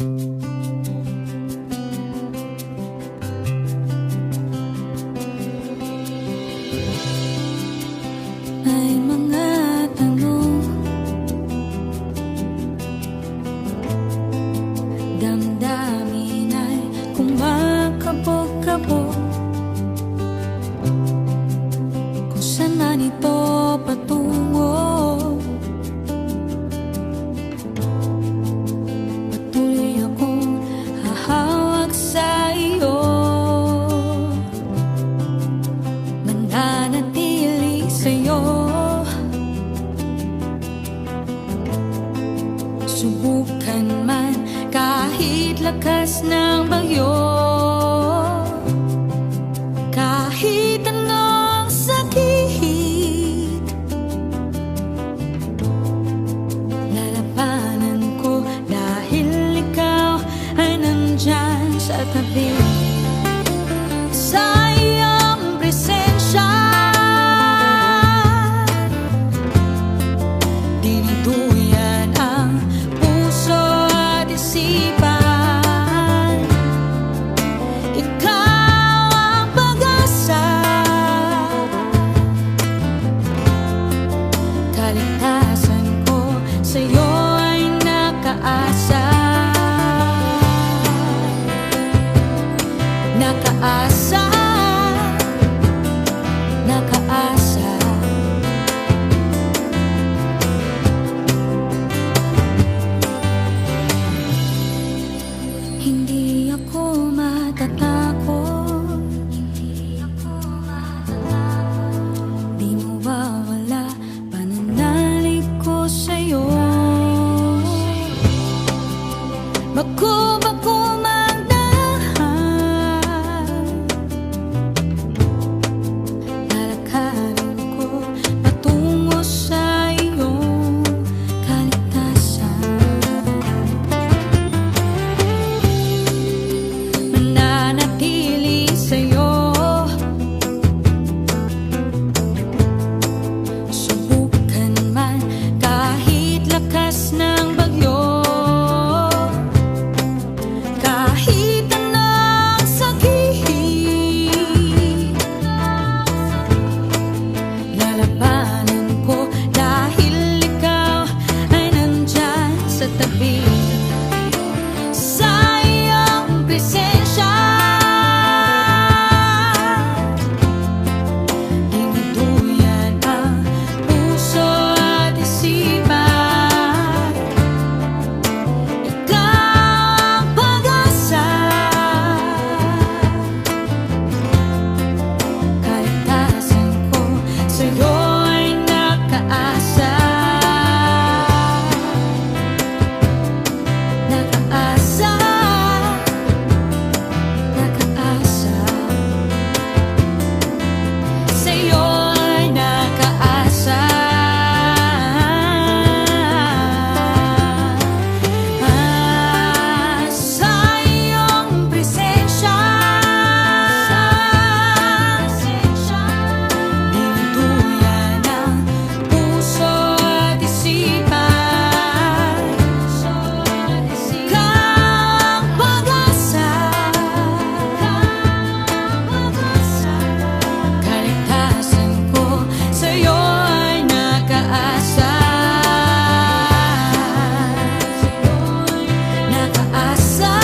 May mga tanong, damdamin ay kumakabog-kabog. Kung saan man ito patungo, patuloy akong hahawak sa iyo, mananatili sa'yo. Subukan man kahit lakas ng bagyo, kahit anong sakit, lalabanan ko dahil ikaw ay nandyan sa tabi. Sa iyong presensya, diniduyan ang puso at isipan. Ikaw ang pag-asa, kaligtasan ko sa'yo ay nakaasa. Nakaasa, nakaasa. Hindi ako matatakot, di mawawala pananalig ko sa'yo. Bago-bago man daan, lalakarin ko patungo sa iyong kaligtasan. Mananatili sa'yo, subukan man kahit lakas ng bagyo, kahit anong sakit, lalabanan ko dahil ikaw ay nandyan sa tabi. Sa iyong presensya, dinuduyan ang puso at isipan. Ikaw ang pag-asa, kaligtasan ko sa'yo ay nakaasa. Nakaasa, nakaasa. Sa'yo ay nakaasa. Sa iyong presensya, dinuduyan ang puso at isipan. Ikaw ang pag-asa, kaligtasan ko sa'yo ay nakaasa. Nakaasa,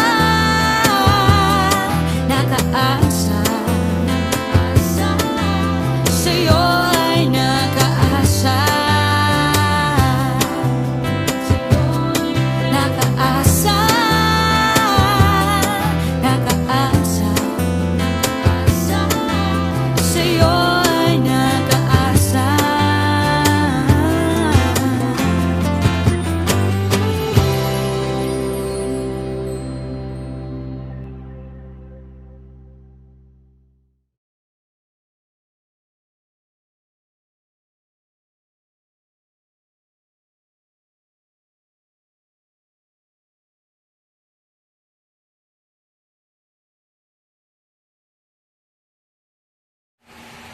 nakaasa. Sa'yo ay nakaasa. Nakaasa, nakaasa. Sa'yo ay nakaasa.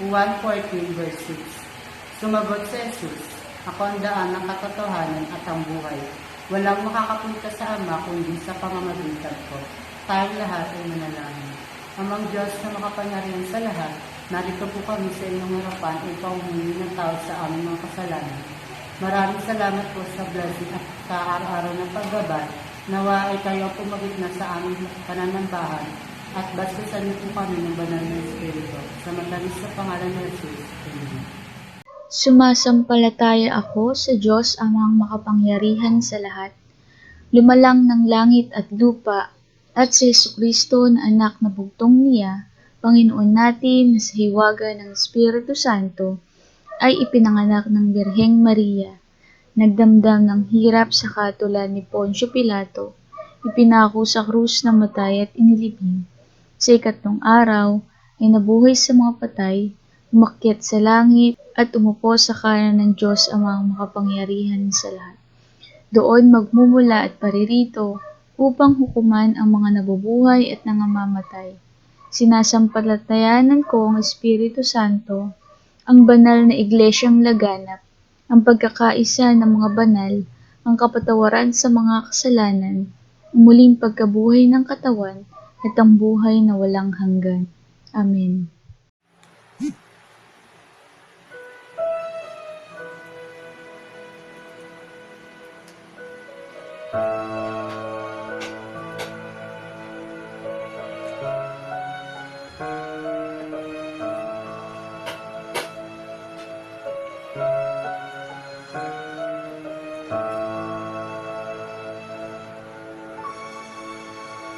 Juan 14 verse 6. Sumagot si Jesus, "Ako ang daan, ang katotohanan at ang buhay. Walang makakapunta sa Ama kundi sa pamamagitan ko. Tayong lahat ay manalangin. Amang Diyos na makapangyarihan sa lahat, narito po kami sa inyong harapan upang humingi ng tawad sa aming mga kasalanan. Maraming salamat po sa blessing at sa araw-araw ng paggabay. Nawa ay kayo pumagitna sa aming pananambahan at bastasan niyo po kami ng banal na Espiritu. Sa matamis sa pangalan ng Jesus. Amen. Sumasampalataya ako sa Diyos amang makapangyarihan sa lahat, lumalang ng langit at lupa, at sa Jesucristo na anak na bugtong niya, Panginoon natin na sa hiwaga ng Espiritu Santo, ay ipinanganak ng Birheng Maria, nagdamdam ng hirap sa katulad ni Poncio Pilato, ipinako sa krus na matay at inilibing. Sa ikatlong araw ay nabuhay sa mga patay, umakyat sa langit at umupo sa kanan ng Diyos amang makapangyarihan sa lahat. Doon magmumula at paririto upang hukuman ang mga nabubuhay at nangamamatay. Sinasampalatayanan ko ang Espiritu Santo, ang banal na iglesyang laganap, ang pagkakaisa ng mga banal, ang kapatawaran sa mga kasalanan, ang muling pagkabuhay ng katawan, at ang buhay na walang hanggan. Amen.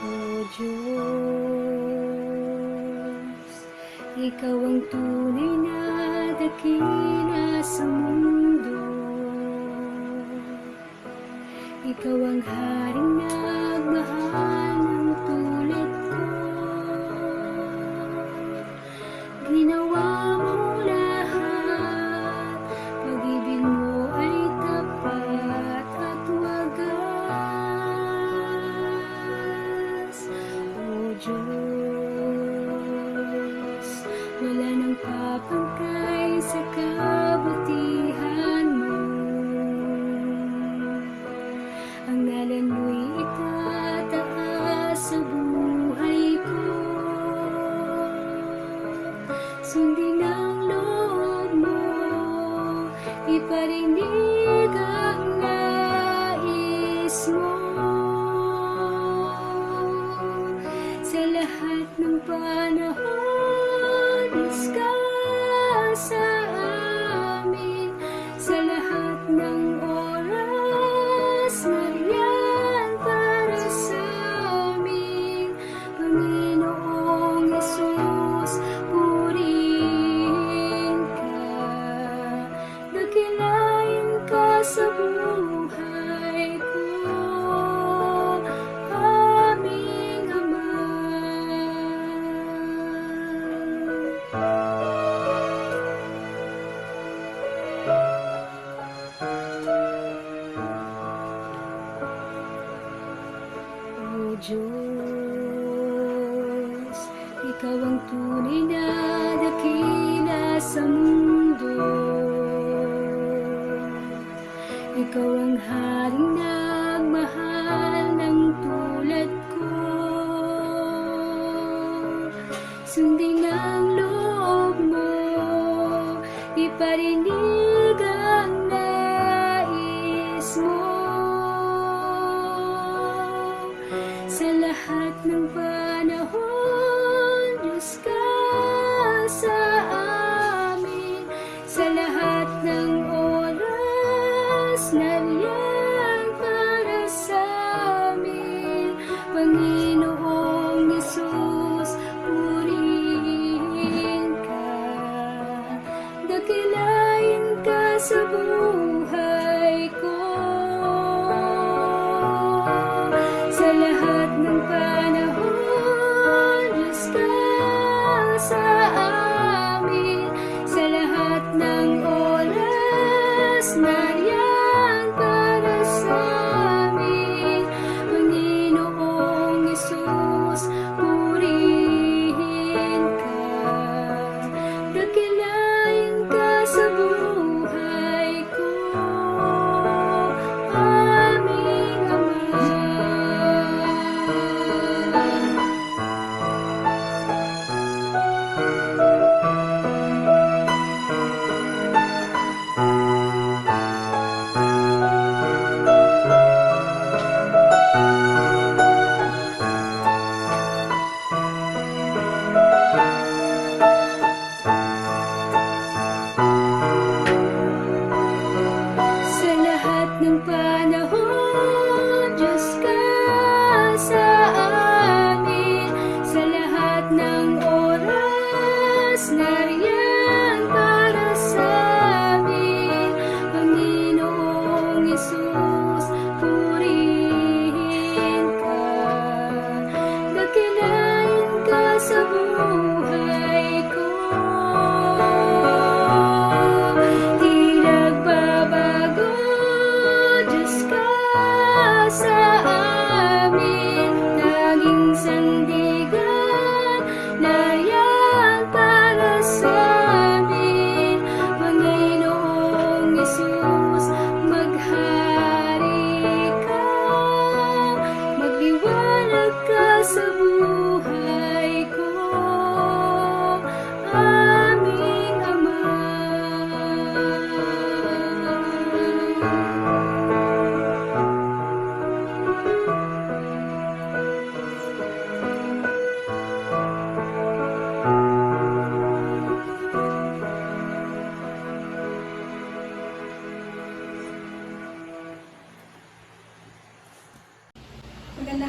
O Diyos, Ikaw ang tunay na dakila sa mundo. Ikaw ang haring nagmahal ng tulad ko. Ginawa mo lahat, pag-ibig mo ay tapat at wagas. O Diyos, wala nang papangkay sa kabutihan mo. Ang ngalan mo'y itataas sa buhay ko. Sundin ang loob mo, iparinig ang nais mo. Sa lahat ng panahon, Diyos ka sa amin. Sa lahat ng oras, nariyan para sa amin. Panginoong Yesus, purihin ka, dakilain ka sa buhay ko, aming Ama. O Diyos, Ikaw ang tunay na dakila sa mundo. Ikaw ang haring nagmahal ng tulad ko. Sundin ang loob mo, iparinig ang nais mo. Sa lahat ng panahon, Diyos ka sa amin. Sa lahat ng oras, nariyan para sa amin. Panginoong Yesus, purihin ka, dakilain ka sa buhay ko. Sa lahat ng panahon, Diyos ka sa amin. Sa lahat ng oras, nariyan para sa amin. Panginoong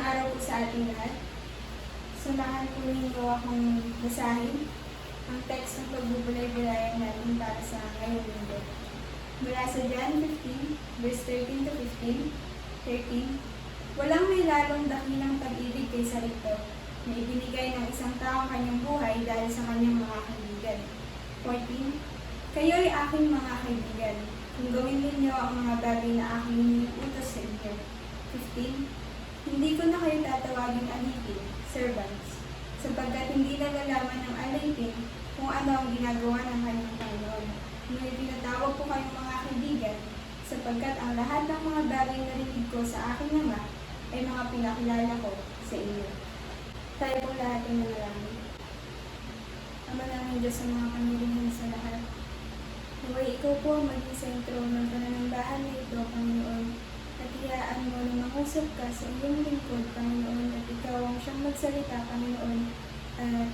araw po sa ating lahat. Samahan po ninyo akong basahin ang text ng pagbubulay-bulayan natin para sa ngayong linggo. Mula sa John 15, verse 13 to 15, 13, walang may lalong dakilang pag-ibig kaysa rito na ibinigay ng isang tao ang kanyang buhay dahil sa kanyang mga kaibigan. 14, kayo'y aking mga kaibigan, kung gawin ninyo ang mga bagay na aking iniutos sa inyo. 15, hindi ko na kayo tatawagin alipin, servants, sapagkat hindi nalalaman ng alipin kung ano ang ginagawa ng kanyang Panginoon. Ngunit tinatawag ko kayong mga kaibigan, sapagkat ang lahat ng mga bagay na narinig ko sa aking Ama ay mga pinakilala ko sa inyo. Tayo po lahat ay nanalangin. Ama namin Diyos sa mga kamilihan sa lahat. Naway ikaw po ang maging sentro ng pananambahan na ito, Panginoon, at hiyaan mo na mangusap ka sa iyong lingkod, Panginoon, at ikaw ang siyang magsalita, Panginoon, at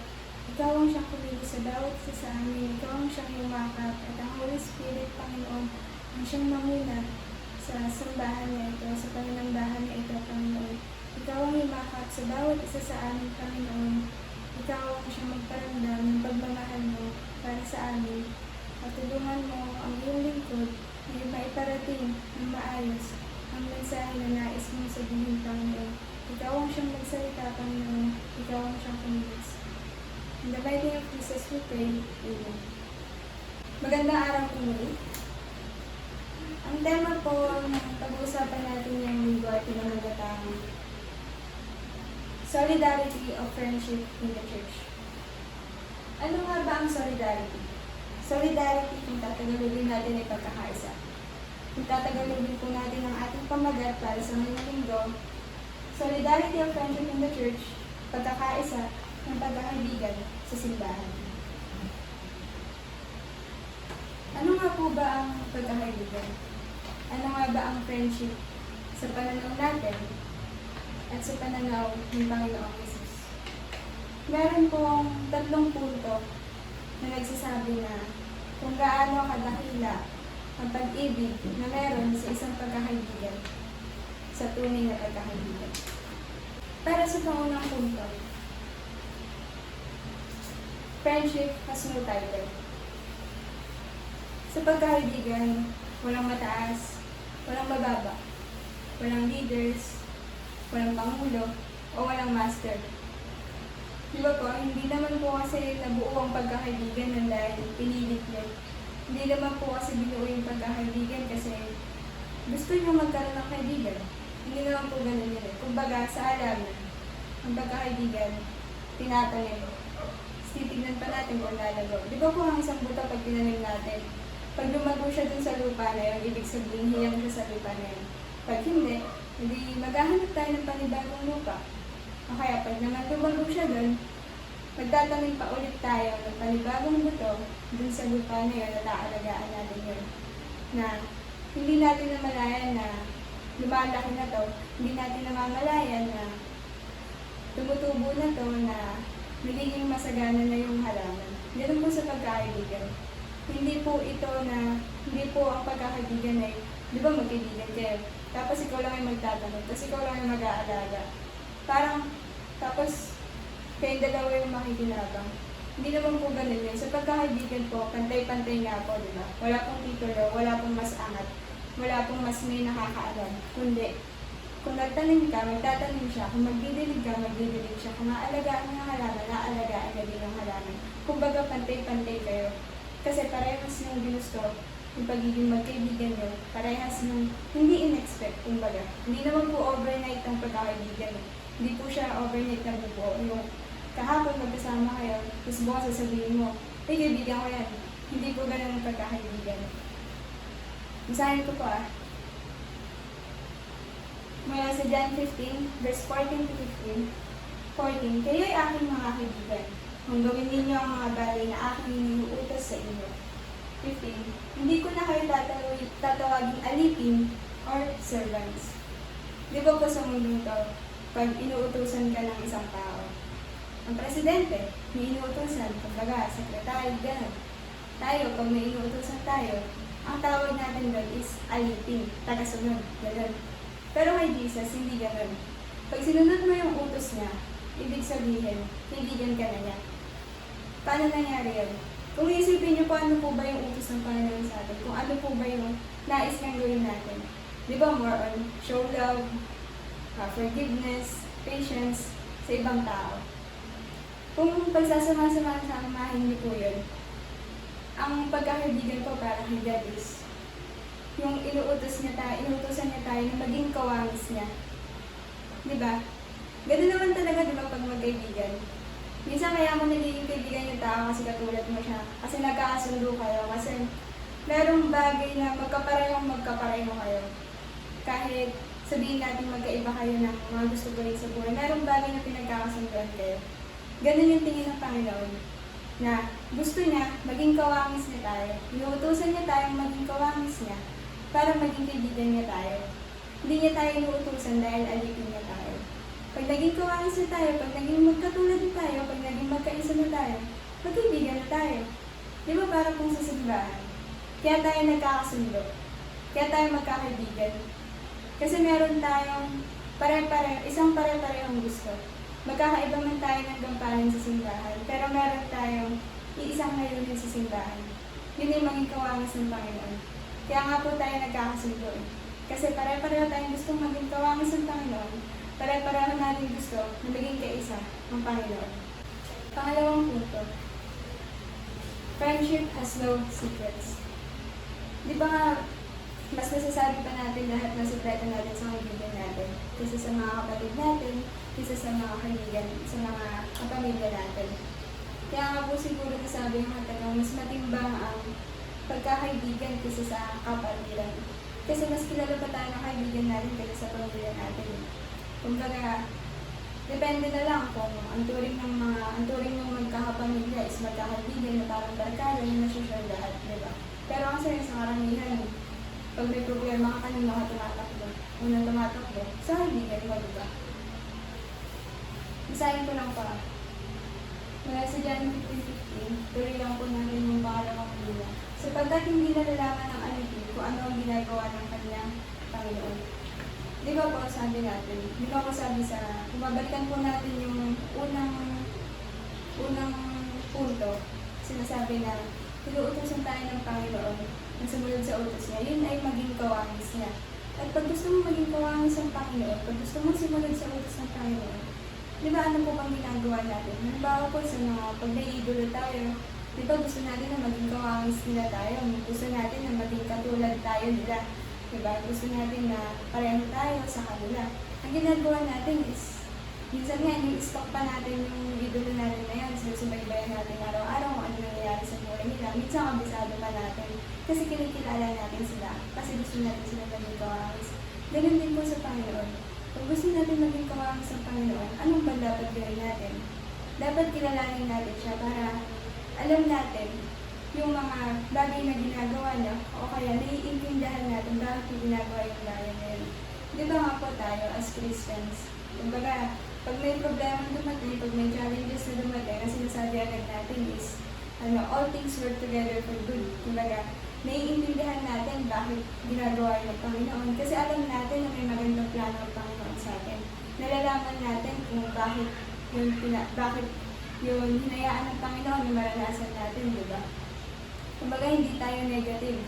ikaw ang siyang kumilos sa bawat isa sa amin, ikaw ang siyang yumakap, at ang Holy Spirit, Panginoon, ang siyang mamuna sa sambahan na ito, sa pananambahan na ito, Panginoon. Ikaw ang yumakap sa bawat isa sa amin, Panginoon. Ikaw ang siyang magparamdam ng pagmamahal mo para sa amin, at tulungan mo ang iyong lingkod na maiparating ng maayos ang mensahe na nais mong sabihin, Panginoon. Ikaw ang siyang magsalita, Panginoon. Ikaw ang siyang kumilos. In the mighty name of Jesus we pray. Amen. Magandang araw po muli. Ang tema po ng pag-uusapan natin ngayong linggo ay pinamagatang solidarity of friendship in the church. Ano nga ba ang solidarity? Solidarity, kung tatagalogin natin ay pagkakaisa. Kung tatagalogin po natin ang ating pamagat para sa ngayong linggo, solidarity of friendship in the church, pagkakaisa ng pagkakaibigan sa simbahan. Ano nga po ba ang pagkakaibigan? Ano nga ba ang friendship sa pananaw natin at sa pananaw ng Panginoong Jesus? Meron pong 3 punto na nagsasabi na kung gaano kadakila ang pag-ibig na meron sa isang pagkakaibigan, sa tunay na pagkakaibigan. Para sa pangunang punto, friendship has no title. Sa pagkakaibigan, walang mataas, walang mababa, walang leaders, walang pangulo, o walang master. Di ba po, hindi naman po kasi nabuo ang pagkakaibigan ng dahil pinilit niyo. Hindi naman po kasi binuo yung pagkakaibigan kasi gusto niyo magkaroon ng kaibigan. Hindi naman po ganun yun. Kumbaga, sa alaman, ang pagkakaibigan, tinatanim. Titignan pa natin kung lalago. Di ba po ang isang buto pag tinanim natin? Pag lumago siya dun sa lupa na yun, ibig sabihin hiyang siya sa lupa na yun. Pag hindi maghahanap tayo ng panibagong lupa. O kaya pag naman lumago siya dun, magtatanim pa ulit tayo ng panibagong buto dun sa lupa na yun at aalagaan natin yun. Na hindi natin namalayan na lumalaki na to, hindi natin namamalayan na tumutubo na to na nagiging masagana na yung halaman. Ganun po sa pagkakaibigan. Hindi po ito na, hindi po ang pagkakaibigan ay, di ba magkaibigan kayo? Tapos ikaw lang ay magtatanong, tapos ikaw lang ay mag-aalaga. Parang, tapos, kayong dalawa yung makikinabang. Hindi naman po ganun yun. Sa pagkakaibigan po, pantay-pantay nga po, di ba? Wala pong titulo, wala pong mas angat, wala pong mas may nakakaalam. Kundi, kung nagtanim ka, magtatanim siya. Kung magdidilig ka, magdidilig siya. Kung aalagaan ng halaman, aalagaan na din ng halaman. Kumbaga, pantay-pantay kayo. Kasi parehas ng ginusto, yung pagiging magkaibigan nyo, parehas ng hindi in-expect, kumbaga. Hindi naman po overnight ang pagkakaibigan. Hindi po siya overnight na buo. Yung kahapon magkasama kayo, tapos bukas sasabihin mo, ay, kaibigan ko yan. Hindi po ganun ang pagkakaibigan. Basahin ko po Mula sa John 15, verse 14 to 15. 14, kayo'y aking mga kaibigan, kung gawin ninyo ang mga bagay na aking iniuutos sa inyo. 15, hindi ko na kayo tatawagin alipin or servants. Di ba po sa mundo to, pag inuutusan ka ng isang tao, ang presidente, may inuutosan, kumbaga, sekretary, gano'n. Tayo, pag may inuutosan tayo, ang tawag natin doon is alipin, tagasunod, gano'n. Pero kay Jesus, hindi gano'n. Pag sinunod mo yung utos niya, ibig sabihin, kaibigan ka na niya. Paano nangyari yun? Kung iisipin niyo po ano po ba yung utos ng Panginoon sa atin, kung ano po ba yung nais niyang gawin natin. Di ba more on show love, forgiveness, patience sa ibang tao. Kung pagsasama-samahin niyo po yun, ang pagkakaibigan po para kay God is yung inuutosan niya tayo na maging kawangis niya. Di ba? Ganun naman talaga, di ba, pag magkaibigan. Minsan kaya mo nagiging kaibigan yung tao kasi katulad mo siya. Kasi nagkakasundo kayo. Kasi merong bagay na magkapareho kayo. Kahit sabihin natin magkaiba kayo ng mga gusto gawin sa buhay, merong bagay na pinagkakasunduan kayo. Ganun yung tingin ng Panginoon. Na gusto niya, maging kawangis niya tayo. Inuutosan niya tayong maging kawangis niya para maging kaibigan niya tayo. Hindi niya tayo inuutosan dahil alipin niya tayo. Pag naging kawangis na tayo, pag naging magkatulad na tayo, pag naging magkaisa na tayo, magkaibigan na tayo. Di ba para pong sa simbahan? Kaya tayo nagkakasundo. Kaya tayo magkakaibigan. Kasi meron tayong isang pare-parehong gusto. Magkakaiba man tayo ng gampanan sa simbahan, pero meron tayong iisang layunin sa simbahan. Yun yung maging kawangis ng Panginoon. Kaya nga po tayo nagkakasundo. Kasi pare-pareho tayong gustong maging kawangis ng Panginoon. Pare-pareho natin gusto na maging kaisa ng Panginoon. Pangalawang punto. Friendship has no secrets. Di ba nga, mas nasasabi pa natin lahat ng sekreto natin sa kaibigan natin. Kaysa sa mga kapatid natin, kaysa sa mga kaibigan, sa mga kapamilya natin. Kaya nga po siguro nasabi ng tanong, mas matimbang ang pagkakaibigan kaysa sa kapatiran. Kasi mas kilala pa tayo ng kaibigan natin kaysa sa pamilya natin. Kumbaga, depende na lang kung ang turing ng magkakapamilya is magkakaibigan na parang barkada na nasusunod lahat, di ba? Pero ang sa karamihan, pag may problema ka, kanina ka tumatakbo. Unang tumatakbo, sa kaibigan mo, di ba? Isahin ko lang pa. Mula sa John 15:15, tuloy lang po natin yung pangalawang pila. Sapagkat hindi nalalaman ng alipin kung ano ang ginagawa ng kanyang Panginoon. Di ba po sabi natin, kung babalikan po natin yung unang punto, sinasabi na inuutosan tayo ng Panginoon na sumunod sa utos niya, yun ay maging kawangis niya. At pag gusto mo maging kawangis ng Panginoon, pag gusto mo sumunod sa utos ng Panginoon, di ba ano po bang ginagawa natin? Halimbawa po sa mga pag naiidolo tayo, di ba gusto natin na maging kawangis nila tayo, gusto natin na maging katulad tayo nila. Diba? Gusto natin na pareho tayo sa kanila. Ang ginagawa natin is, minsan nga, i-stock pa natin yung idolo natin na yan. Sinusubaybayan natin araw-araw kung ano nangyayari sa buhay nila. Minsan, kabisado pa natin. Kasi kinikilala natin sila. Kasi gusto natin sila maging kawangis. Ganun din po sa Panginoon. Kung gusto natin maging kawangis sa Panginoon, anong ba dapat gawin natin? Dapat kilalanin natin siya para alam natin yung mga bagay na ginagawa niya o kaya naiintindihan natin bakit yung ginagawa yung bagay na yun. Di ba nga po tayo as Christians? Kumbaga, pag may problema dumating, pag may challenges na dumating, ang sinasabi agad natin is, all things work together for good. Kumbaga, naiintindihan natin bakit ginagawa yung Panginoon. Kasi alam natin na may magandang plano ng Panginoon sa atin. Nalalaman natin kung bakit yung hinayaan ng Panginoon na maranasan natin, di ba? Kumbaga, hindi tayo negative.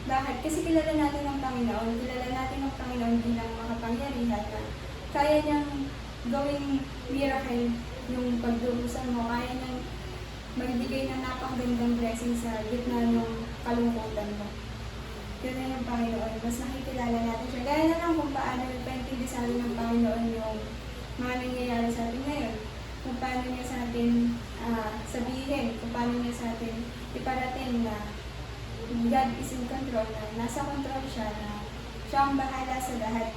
Bakit? Kasi kilala natin ng Panginoon. Kilala natin ng Panginoon bilang makapangyarihan na kaya niyang gawing miracle yung pagdurusan mo. Kaya niyang magbigay ng napakagandang blessing sa gitna ng kalungkutan mo. Yun yung Panginoon. Mas nakikilala natin siya. Gaya na lang kung paano ipaintindi sa atin ng Panginoon yung mga nangyayari sa atin ngayon. Kung paano niya sa atin sabihin, kung paano niya sa atin iparating na God is in control, na nasa control siya, na siya ang bahala sa lahat.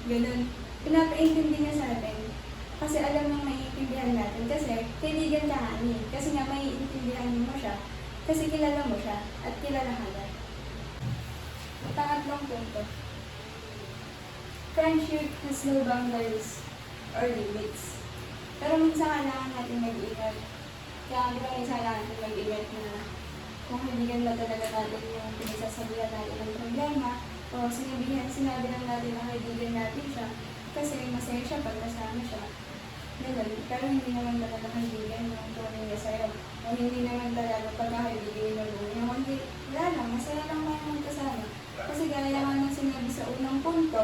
Ganun. Pinapaintindi niya sa atin. Kasi alam nang maiintindihan natin. Kasi kaibigan ka nga niya. Kasi nga maiintindihan mo siya. Kasi kilala mo siya. At kilala ka na. Pangatlong punto. Friendship has no boundaries or limits. Pero minsan kailangan natin mag-ingat. Kaya minsan kailangan natin mag-ingat na kung kaibigan ba talaga natin yung pinagsasabihan natin ng problema o sinabi lang natin na kaibigan natin siya. Kasi masaya siya pag kasama siya. Ganun. Pero hindi naman talaga kaibigan yung tunay niya sa'yo. O hindi naman talaga pagkakaibigan yung buo niya. Kundi, wala lang, masaya lang kayo magkasama. Kasi gaya nga ng sinabi sa unang punto,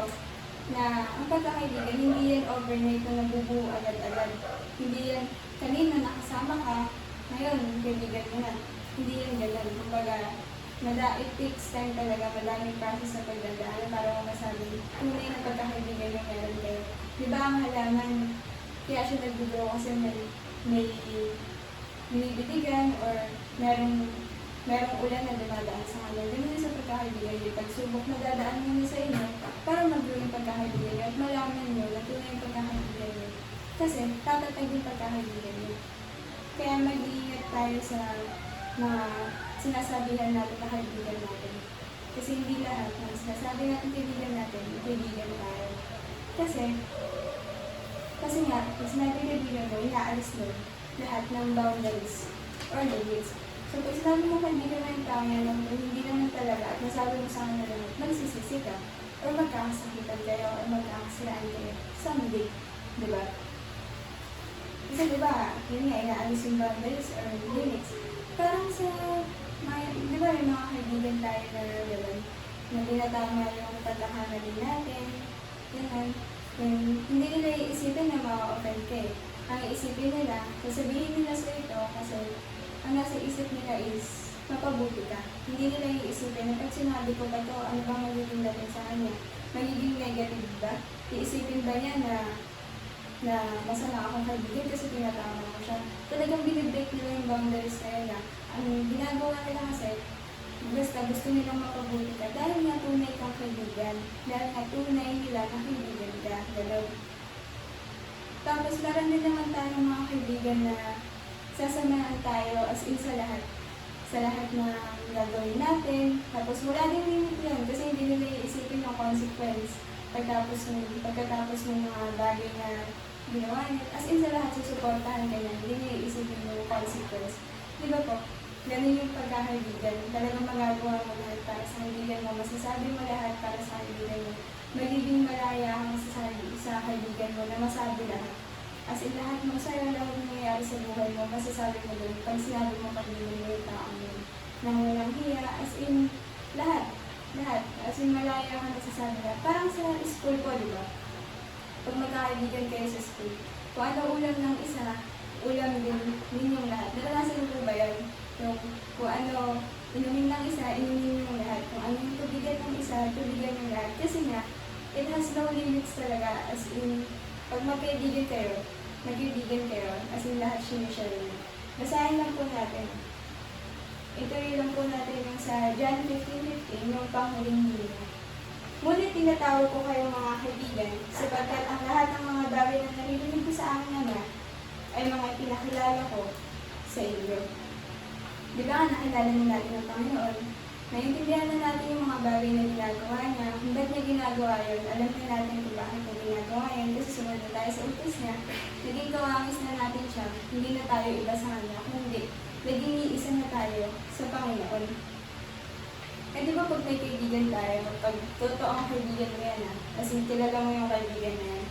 na ang pagkakaibigan, hindi yan overnight na nabubuo agad-agad. Hindi yan, kanina nakasama ka, ngayon, kaibigan mo na. Hindi yan ganun. Kumbaga, it takes time talaga, madaming process na pagdadaan para masabi tunay na pagkakaibigan yung meron kayo. Di ba ang halaman, kaya siya nag-grow kasi may binibitigan or merong ulan na dumadaan sa kanya. Ganun sa pagkakaibigan yung pagsubok na dadaan nyo sa inyo para mag-grow yung pagkakaibigan nyo at malaman nyo na tunay yung pagkakaibigan nyo. Kasi tatatag yung pagkakaibigan nyo. Kaya mag-iingat tayo sa mga sinasabihan natin na kaibigan natin. Kasi hindi lahat ng sinasabi natin kaibigan tayo. Kasi nga, kung sinabi kaibigan mo, inaalis mo lahat ng boundaries or limits. So, pag sinabi mo kaibigan mo yung tao yan, hindi naman talaga, at nasabi mo sa kanya naman, magsisisi ka, or magkakasakitan kayo, or magkakasiraan kayo, someday. Diba? Kasi diba, yun nga, inaalis yung boundaries or limits. Parang sa, di ba may mga kaibigan tayo na gano'n, na tinatama yung pagkakamali natin, gano'n. Hindi nila iisipin na ma-offend ka eh. Ang iisipin nila, sasabihin nila sa ito kasi ang nasa isip nila is mapabuti ka. Hindi nila iisipin na pag sinabi ko ba ito, ano bang magiging dating sa kanya? Magiging negative ba? Iisipin ba niya na masama akong kaibigan kasi tinatama ko siya. Talagang binibreak nila yung boundaries na ang ginagawa nila kasi basta gusto nilang mapabuti ka dahil nga tunay kang kaibigan. Dahil nga tunay nila na kaibigan ka. Galaw. Tapos meron din naman tayong mga kaibigan na sasamahan tayo as in sa lahat. Sa lahat na gagawin natin. Tapos wala din limit yan kasi hindi nila iisipin yung consequence pagkatapos ng mga bagay na ginawa niya. As in sa lahat, susuportahan ka niya. Hindi niya iisipin yung consequence. Di ba po? Ganun yung pagkakaibigan. Talagang magagawa mo lahat para sa kaibigan mo. Masasabi mo lahat para sa kaibigan mo. Magiging malaya ang masasabi sa kaibigan mo na masabi lahat. As in lahat mo, sa'yo lahat nangyayari sa buhay mo, masasabi mo doon. Pag sinabi mo kaibigan mo yung taong yun. Nang walang hiya, as in lahat. Lahat. As in malaya ka nasasabi lahat. Parang sa school po, di ba? Pag magkakaibigan kayo sa school, kung ano ulam ng isa, ulam din ninyong lahat. Naranasan mo ba yan? Yung kung ano inumin ng isa, inumin yung lahat. Kung ano yung tubigan ng isa, tubigan yung lahat. Kasi nga, it has no limits talaga. As in, pag magkaibigan kayo, nagkaibigan kayo, as in lahat sinishare nyo. Basahin lang po natin. Ituloy lang po natin yung sa John 15:15, yung panghuling hilinga. Ngunit tinatawag ko kayo mga kaibigan, sapagkat ang lahat ng mga bagay na naririnig ko sa aking Ama ay mga pinakilala ko sa inyo. Di ba nakilala na natin ang Panginoon? Naintindihan na natin yung mga bagay na ginagawa niya. Kung ba't niya ginagawa yun, alam na natin kung bakit niya ginagawa yun. Kasi sumunod na tayo sa utos niya. Naging kawangis na natin siya. Hindi na tayo iba sa kanya. Kundi, naging iisa na tayo sa Panginoon. Eh di ba pag may kaibigan tayo, pag totoo ang kaibigan mo yan as in kilala mo yung kaibigan na yan,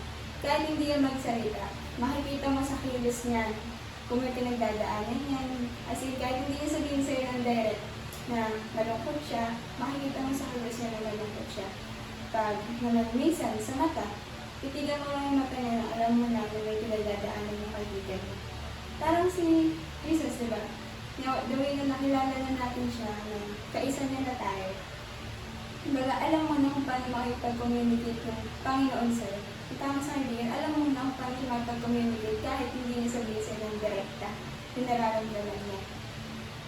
kahit hindi yan magsalita, makikita mo sa kilos niyan kung may pinagdadaanan yan. As in, kahit hindi niya sabihin sa'yo ng direct na malungkot siya, makikita mo sa kilos niya na malungkot siya. Pag naman minsan sa mata, titigan mo lang yung mata niya na alam mo na may pinagdadaanan yung kaibigan mo. Parang si Jesus, di ba? The way na nakilala na natin siya, kaisa niya na tayo. Kumbaga, alam mo na kung paano makipag-communicate ng Panginoon sa'yo. Tama sa kaibigan, alam mo na kung paano siya makipag-communicate kahit hindi niya sabihin sa'yo ng direkta yung nararamdaman niya.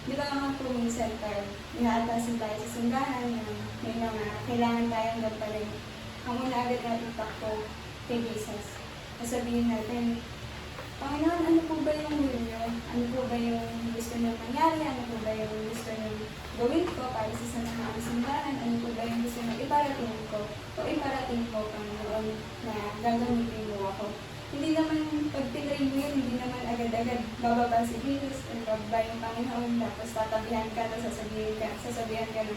Di ba nga po minsan pag inaatasin tayo sa simbahan na may mga kailangan tayong gampanin. Ang una agad natin takbo kay Jesus. Sasabihin natin, Panginoon, ano po ba yung will niyo? Ano po ba yung gusto niyo mangyari? Ano po ba yung gusto niyo gawin ko para sa samahan ng simbahan? Ano po ba yung gusto niyo iparating ko? O iparating ko, Panginoon, na gagamitin mo ako? Hindi naman, pag tinry mo yun, hindi naman agad-agad bababa si Jesus, o bababa yung Panginoon, tapos tatabihan ka, tapos sasabihan ka na,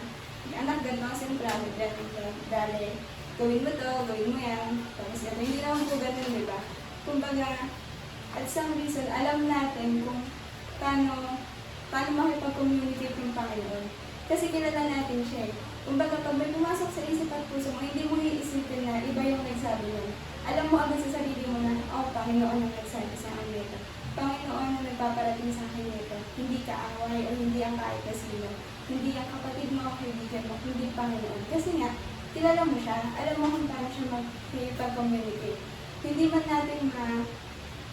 anak, gano'n ang simplado dyan, dali, gawin mo to, gawin mo yan, tapos ito. Hindi naman po ganun, di ba? Kumbaga, at some reason, alam natin kung paano makipag-communicate yung Panginoon. Kasi kilala natin siya eh. Kumbaga, pag may pumasok sa isip at puso mo, hindi mo iisipin na iba yung nagsabi nun. Alam mo agad sa sarili mo na, oh, Panginoon ang nagsabi sa akin nito. Panginoon ang nagpaparating sa akin nito. Hindi ka away o hindi ang kahit na sino. Hindi ang kapatid mo o kaibigan mo, hindi Panginoon. Kasi nga, kilala mo siya, alam mo kung paano siya mag-communicate. Hindi man natin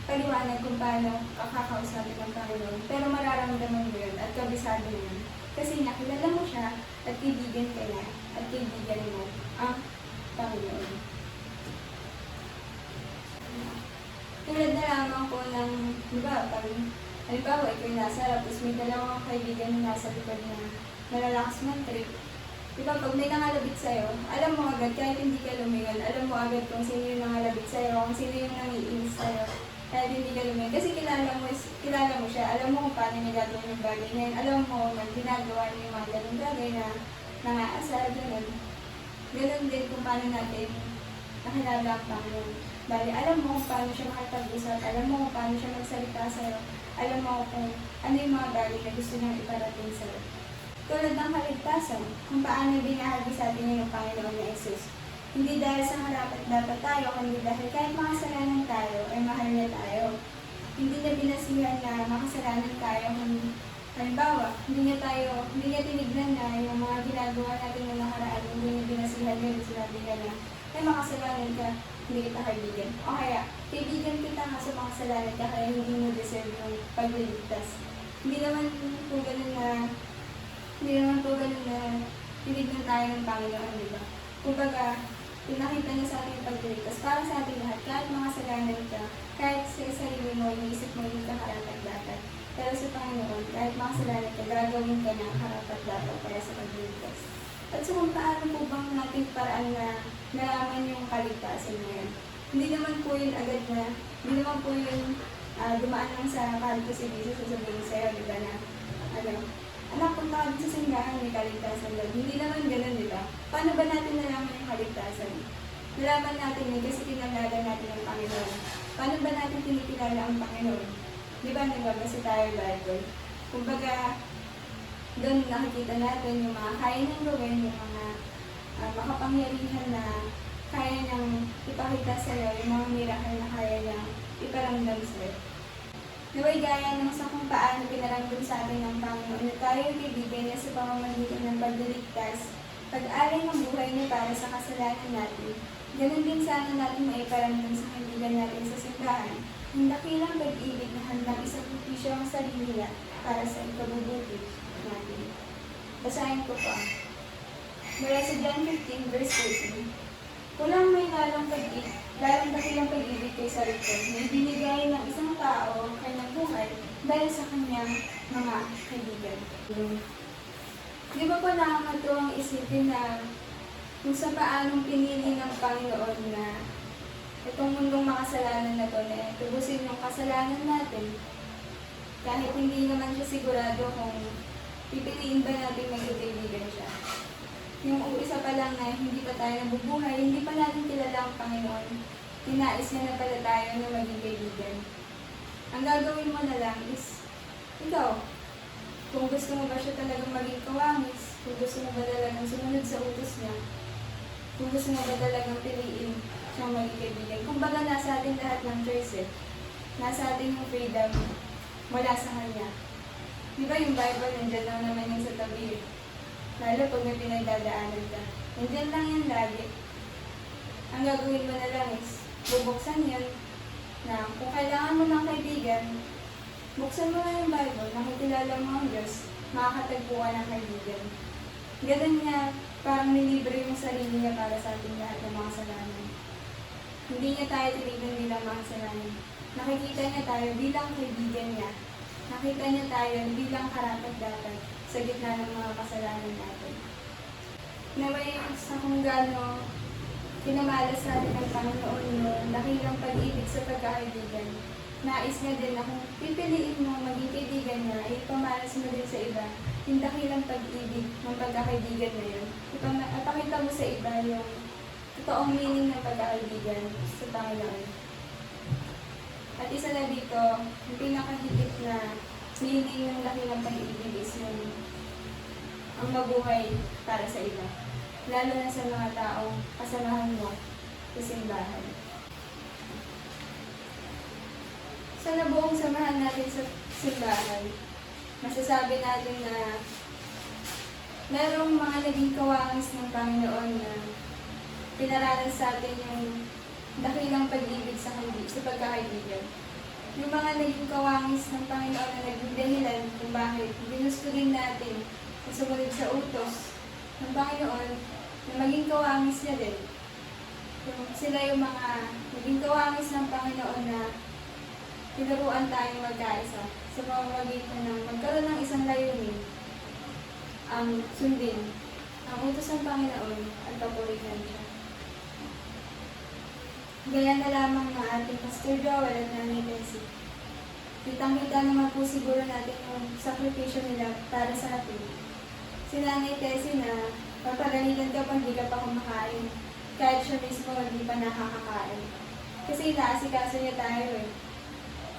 paliwanag kung paano kakakausapin ng Panginoon, pero mararamdaman mo yun at kabisado mo yun. Kasi nga, kilala mo siya at kaibigan ka niya at kaibigan mo ang Panginoon. Tulad na lamang po ng, di ba, pag, halimbawa, ikaw yung nasa harap, tapos may dalawang kaibigan na nasa likod na malalakas man trip. Di ba, pag may nangalabit sa'yo, alam mo agad, kahit hindi ka lumingon, alam mo agad kung sino yung nangalabit sa'yo, kung sino yung nangiinis sa'yo, kahit hindi ka lumingon. Kasi kilala mo siya, alam mo kung paano niya gagawin yung bagay na yun, alam mo na ginagawa niya yung mga ganung bagay na nangaasar, gano'n. Gano'n din kung paano natin nakilala ang Panginoon. Bali, alam mo kung paano siya makipag-usap, alam mo kung paano siya magsalita sa'yo, alam mo kung ano yung mga bagay na gusto niyang iparating sa'yo. Tulad ng kaligtasan, kung paano binahagi sa atin yung Panginoon na Jesus. Hindi dahil sa harapan dapat tayo, kundi dahil kahit makasalanan tayo, ay mahal niya tayo. Hindi niya binasihan na makasalanan tayo kung halimbawa, hindi niya tinignan na yung mga ginagawa natin ng nakaraan, hindi niya binasihan yun, sinabi niya na, ay makasalanan ka, hindi kita kaibigan. O kaya, kaibigan kita nga sa makasalanan ka, kaya hindi mo deserve yung pagliligtas. Hindi naman po ganun na tinignan tayo ng Panginoon, di ba? Kumbaga, pinakita niya sa ating pagligtas para sa ating lahat, kahit makasalanan ka, kahit sa sarili mo, iniisip mo hindi ka karapat-dapat. Pero sa Panginoon, kahit makasalanan ka, gagawin ka na karapat-dapat para sa pagligtas. At so kung paano po bang nating paraan na nalaman yung kaligtasan na yun? Hindi naman po yun agad na, hindi naman po yun dumaan lang sa kanto si Jesus sasabihin sa'yo, di ba na, anak, punta ka sa simbahan, may kaligtasan doon. Hindi naman ganun, di ba? Paano ba natin nalaman yung kaligtasan? Nalaman natin yun kasi kinalala natin ang Panginoon. Paano ba natin tinikilala ang Panginoon? Di ba, nagbabasa tayo Bible? Kumbaga, doon nakikita natin yung mga kaya niyang gawin, yung mga makapangyarihan na kaya niyang ipakita sa'yo, yung mga miracle na kaya niyang iparamdam sa'yo. Naway gaya ng sa kung paano pinaramdam sa atin ng Panginoon na tayo yung kaibigan niya sa pamamagitan ng pagliligtas, pag-alay ng buhay niya para sa kasalanan natin. Ganun din sana natin maiparamdam sa kaibigan natin sa simbahan, yung dakilang pag-ibig na handang isakripisyo ang sarili niya para sa ikabubuti natin. Basahin ko pa. Mula sa John 15 verse 14. Kulang may lalong dakilang pag-ibig kay sarito na ibinigay ng isang tao kanyang buhay dahil sa kanyang mga kaibigan. Di ba po nakakatuwang isipin na kung sa paanong pinili ng Panginoon na itong mundong makasalanan na to na tubusin yung kasalanan natin kahit hindi naman siya sigurado kung pipiliin ba natin maging kaibigan siya. Yung isa pa lang na hindi pa tayo nabubuhay, hindi pa natin kilala ang Panginoon, tinais niya na pala tayo na maging kaibigan. Ang gagawin mo na lang is, ikaw, kung gusto mo ba siya talagang maging kawangis, kung gusto mo ba talagang sumunod sa utos niya, kung gusto mo ba talagang piliin siyang maging kaibigan. Kumbaga nasa atin lahat ng choice eh. Nasa atin yung freedom mula sa Kanya. Di ba yung Bible, nandiyan lang naman yung sa tabi eh. Lalo pag may pinagdadaanan ka. Nandiyan lang yan lagi. Ang gagawin mo na lang is, bubuksan yan na kung kailangan mo ng kaibigan, buksan mo na yung Bible, nakikilala mo ang Diyos, makakatagpo ka ng kaibigan. Ganun niya, parang nilibre yung sarili niya para sa ating lahat ng mga kasalanan. Hindi niya tayo tinignan bilang mga kasalanan. Nakikita niya tayo bilang kaibigan niya. Nakita niya tayo bilang karapat-dapat sa gitna ng mga kasalanan natin. Naway sa kung gaano pinamalas sa atin ng Panginoon yung dakilang pag-ibig sa pagkakaibigan. Nais niya din na kung pipiliin mo maging kaibigan niya, ipamalas mo din sa iba yung dakilang pag-ibig ng pagkakaibigan na yun. Ipakita mo sa iba yung totoong meaning ng pagkakaibigan sa Panginoon. At isa na dito, yung pinakahigit na meaning ng laki ng pag-ibig is yung ang mabuhay para sa iba. Lalo na sa mga taong kasamahan mo sa simbahan. Sa nabuong samahan natin sa simbahan, masasabi natin na merong mga naging kawangis ng Panginoon na pinaranas sa atin yung dakilang pag-ibig sa pagkakaibigan. Yung mga naging kawangis ng Panginoon na naging dahilan kung bakit ginusto rin natin na sumunod sa utos ng Panginoon na maging kawangis niya din. Sila yung mga naging kawangis ng Panginoon na tinuruan tayong magkaisa sa pamamagitan ng magkaroon ng isang layunin ang sundin ang utos ng Panginoon at papurihan siya. Gaya na lamang ng ating Pastor Joel at Nanay Tessie. Kitang-kita naman po siguro natin yung sakripisyo nila para sa atin. Si Nanay Tessie na papagalitan ka pag di ka pa kumakain, kahit siya mismo hindi pa nakakakain. Kasi inaasikaso niya tayo eh.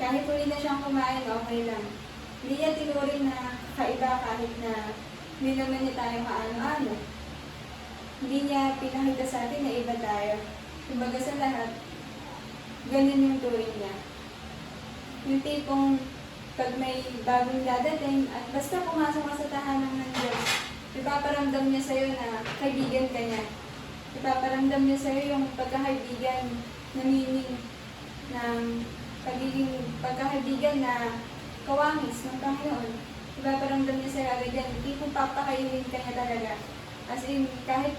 Kahit huli na siyang kumain, okay lang. Hindi niya tinuring na kaiba kahit na hindi naman niya tayo kaano-ano. Hindi niya pinakita sa atin na iba tayo. Kumbaga sa lahat, ganun yung turing niya. Yung tipong pag may bagong dadating at basta pumasok ka sa tahanan ng Diyos, ipaparamdam niya sa'yo na kaibigan ka niya. Ipaparamdam niya sa'yo yung pagkakaibigan na meaning ng pagiging pagkakaibigan na kawangis ng Panginoon. Ipaparamdam niya sa'yo agad yan. Hindi kung papakainin ka niya talaga. As in, kahit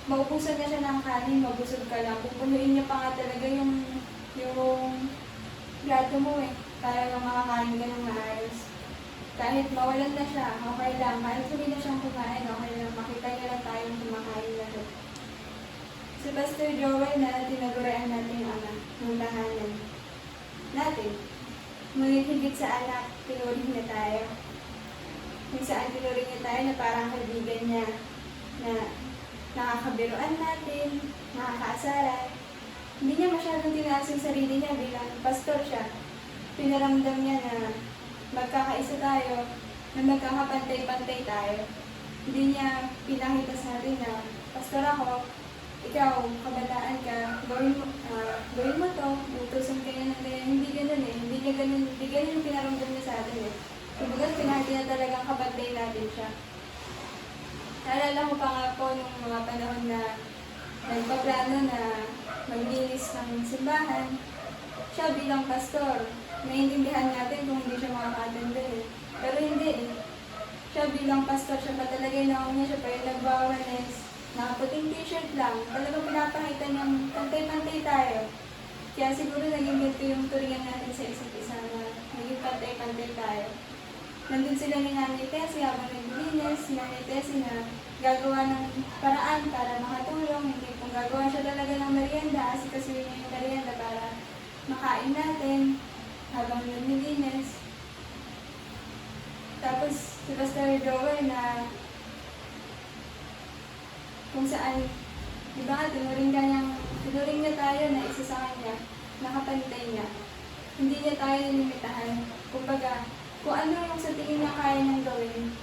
maubusan na siya ng kanin, mabusog ka lang. Pupunuin niya pa nga talaga yung plato mo eh. Para lang makakain ka ng maayos. Kahit mawalan na siya, okay lang. Kahit huli na siyang kumain, okay lang. Makita niya lang tayong kumakain lahat. Si Pastor Joel na tinagurian natin ang ama ng tahanan natin. Ngunit higit sa anak, tinuring niya tayo. Kung saan tinuring niya tayo na parang kaibigan niya na nakakabiruan natin, nakakaasaran. Hindi niya masyadong tinaas yung sarili niya bilang pastor siya. Pinaramdam niya na magkakaisa tayo, na magkakapantay-pantay tayo. Hindi niya pinakita sa atin na, pastor ako, ikaw, kabataan ka, gawin mo to, utusan ka niya ng ganyan. Hindi ganun eh. Hindi ganun yung pinaramdam niya sa atin eh. Kumbaga, pinakita niya talagang kabantay natin siya. Naalala ko pa nga po nung mga panahon na nagpaplano na maglinis ng simbahan. Siya bilang pastor, naiintindihan natin kung hindi siya makaka-attend eh. Pero hindi eh. Siya bilang pastor, siya pa talaga yung nauna, siya pa yung nagbawanes. Nakaputing t-shirt lang. Talagang pinapakita niyang pantay-pantay tayo. Kaya siguro naging ganito yung turingan natin sa isa't isa na naging pantay-pantay tayo. Nandun sila ni Nanay Tessie habang naglilinis, si Nanay Tessie na gagawa ng paraan para makatulong. Hindi kung gagawa siya talaga ng merienda, kasi kasuhin niya yung merienda para makain natin habang naglilinis. Tapos si Pastor Joel na kung saan, di ba nga, tinuring niya tayo na isa sa kanya, nakapantay niya. Hindi niya tayo nilimitahan. Kumbaga, kung ano yung sa tingin na kaya niyang gawin,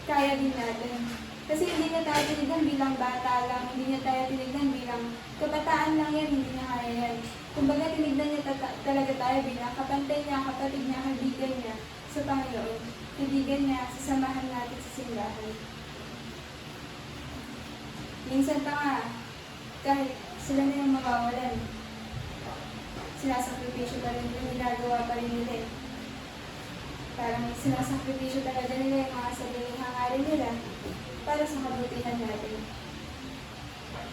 kaya din natin. Kasi hindi niya tayo tinignan bilang bata lang, hindi niya tayo tinignan bilang kabataan lang yan, hindi niya kaya yan. Kumbaga, tinignan niya talaga tayo bilang kapantay niya, kapatid niya, kaibigan niya sa Panginoon. Kaibigan niya, sasamahan natin sa simbahan. Minsan pa nga, kahit sila na yung mawawalan, sinasakripisyo pa rin, ginagawa pa rin nila. Parang sinasakripisyo talaga nila yung mga sariling hangarin nila para sa kabutihan natin.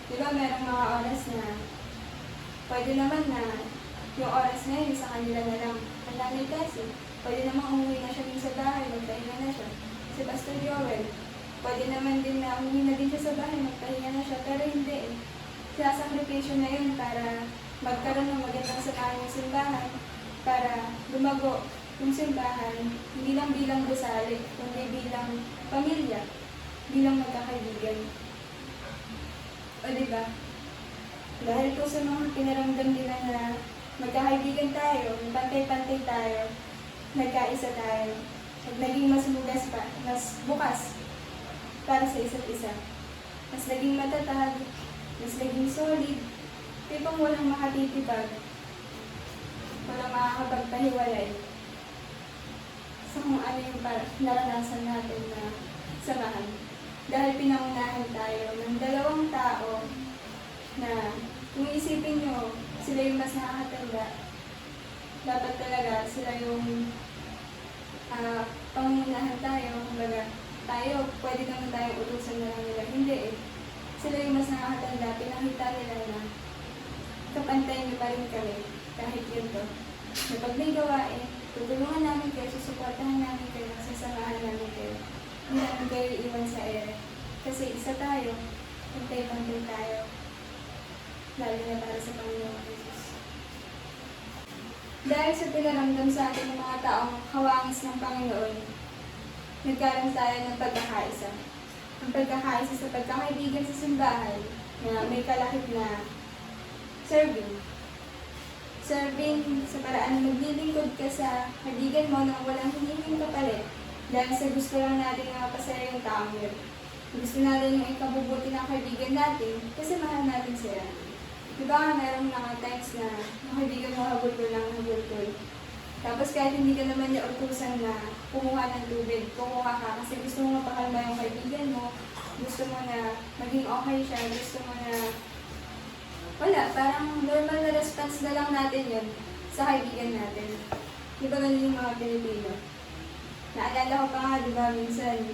Diba merong mga oras na pwede naman na yung oras na yun sa kanila na lang ang Nanay Tessie. Pwede naman umuwi na siya din sa bahay, magpahinga na siya. Si Pastor Joel, pwede naman din na umuwi na din siya sa bahay, magpahinga na siya. Pero hindi eh. Sinasakripisyo na yun para magkaroon ng magandang samahan ng simbahan, para lumago yung simbahan, hindi lang bilang gusali, kundi bilang pamilya, bilang magkakaibigan. O diba? Dahil po sa mga pinaramdam nila na magkakaibigan tayo, pantay-pantay tayo, nagkaisa tayo, at naging mas bukas pa, mas bukas para sa isa't isa. Mas naging matatag, mas naging solid, tipong walang makatitibag, walang makakapagpahiwalay sa kung ano yung naranasan natin na samahan. Dahil pinangunahan tayo ng dalawang tao na kung isipin nyo, sila yung mas nakakatanda. Dapat talaga sila yung pangunahan tayo. Kumbaga, tayo, pwede naman tayong utusan na lang nila. Hindi eh. Sila yung mas nakakatanda. Pinakita nila na kapantay niyo pa rin kami kahit yun to. Na pag may gawain, tutulungan namin kayo, susuportahan namin kayo, sasamahan namin kayo. Hindi namin kayo iwan sa ere. Kasi isa tayo, pantay-pantay tayo. Lalo na para sa Panginoon Jesus. Dahil sa pinaramdam sa atin ng mga taong kawangis ng Panginoon, nagkaroon tayo ng pagkakaisa. Ang pagkakaisa sa pagkakaibigan sa simbahan na may kalakip na serving. Serving sa paraan na maglilingkod ka sa kaibigan mo nang walang hinihing kapalit dahil sa gusto lang natin na mapasaya yung taong yun. Gusto natin yung ikabubuti ng kaibigan natin kasi mahal natin sila. Diba nga merong mga times na yung kaibigan mo habultol lang habultol. Tapos kahit hindi ka naman niya utusan na kumuha ng tubig, kumuha ka kasi gusto mo mapakalma yung kaibigan mo, gusto mo na maging okay siya, gusto mo na wala, parang normal na response na lang natin yun sa kaibigan natin. Di ba ganun yung mga Pilipino? Naalala ko pa nga, di ba, minsan,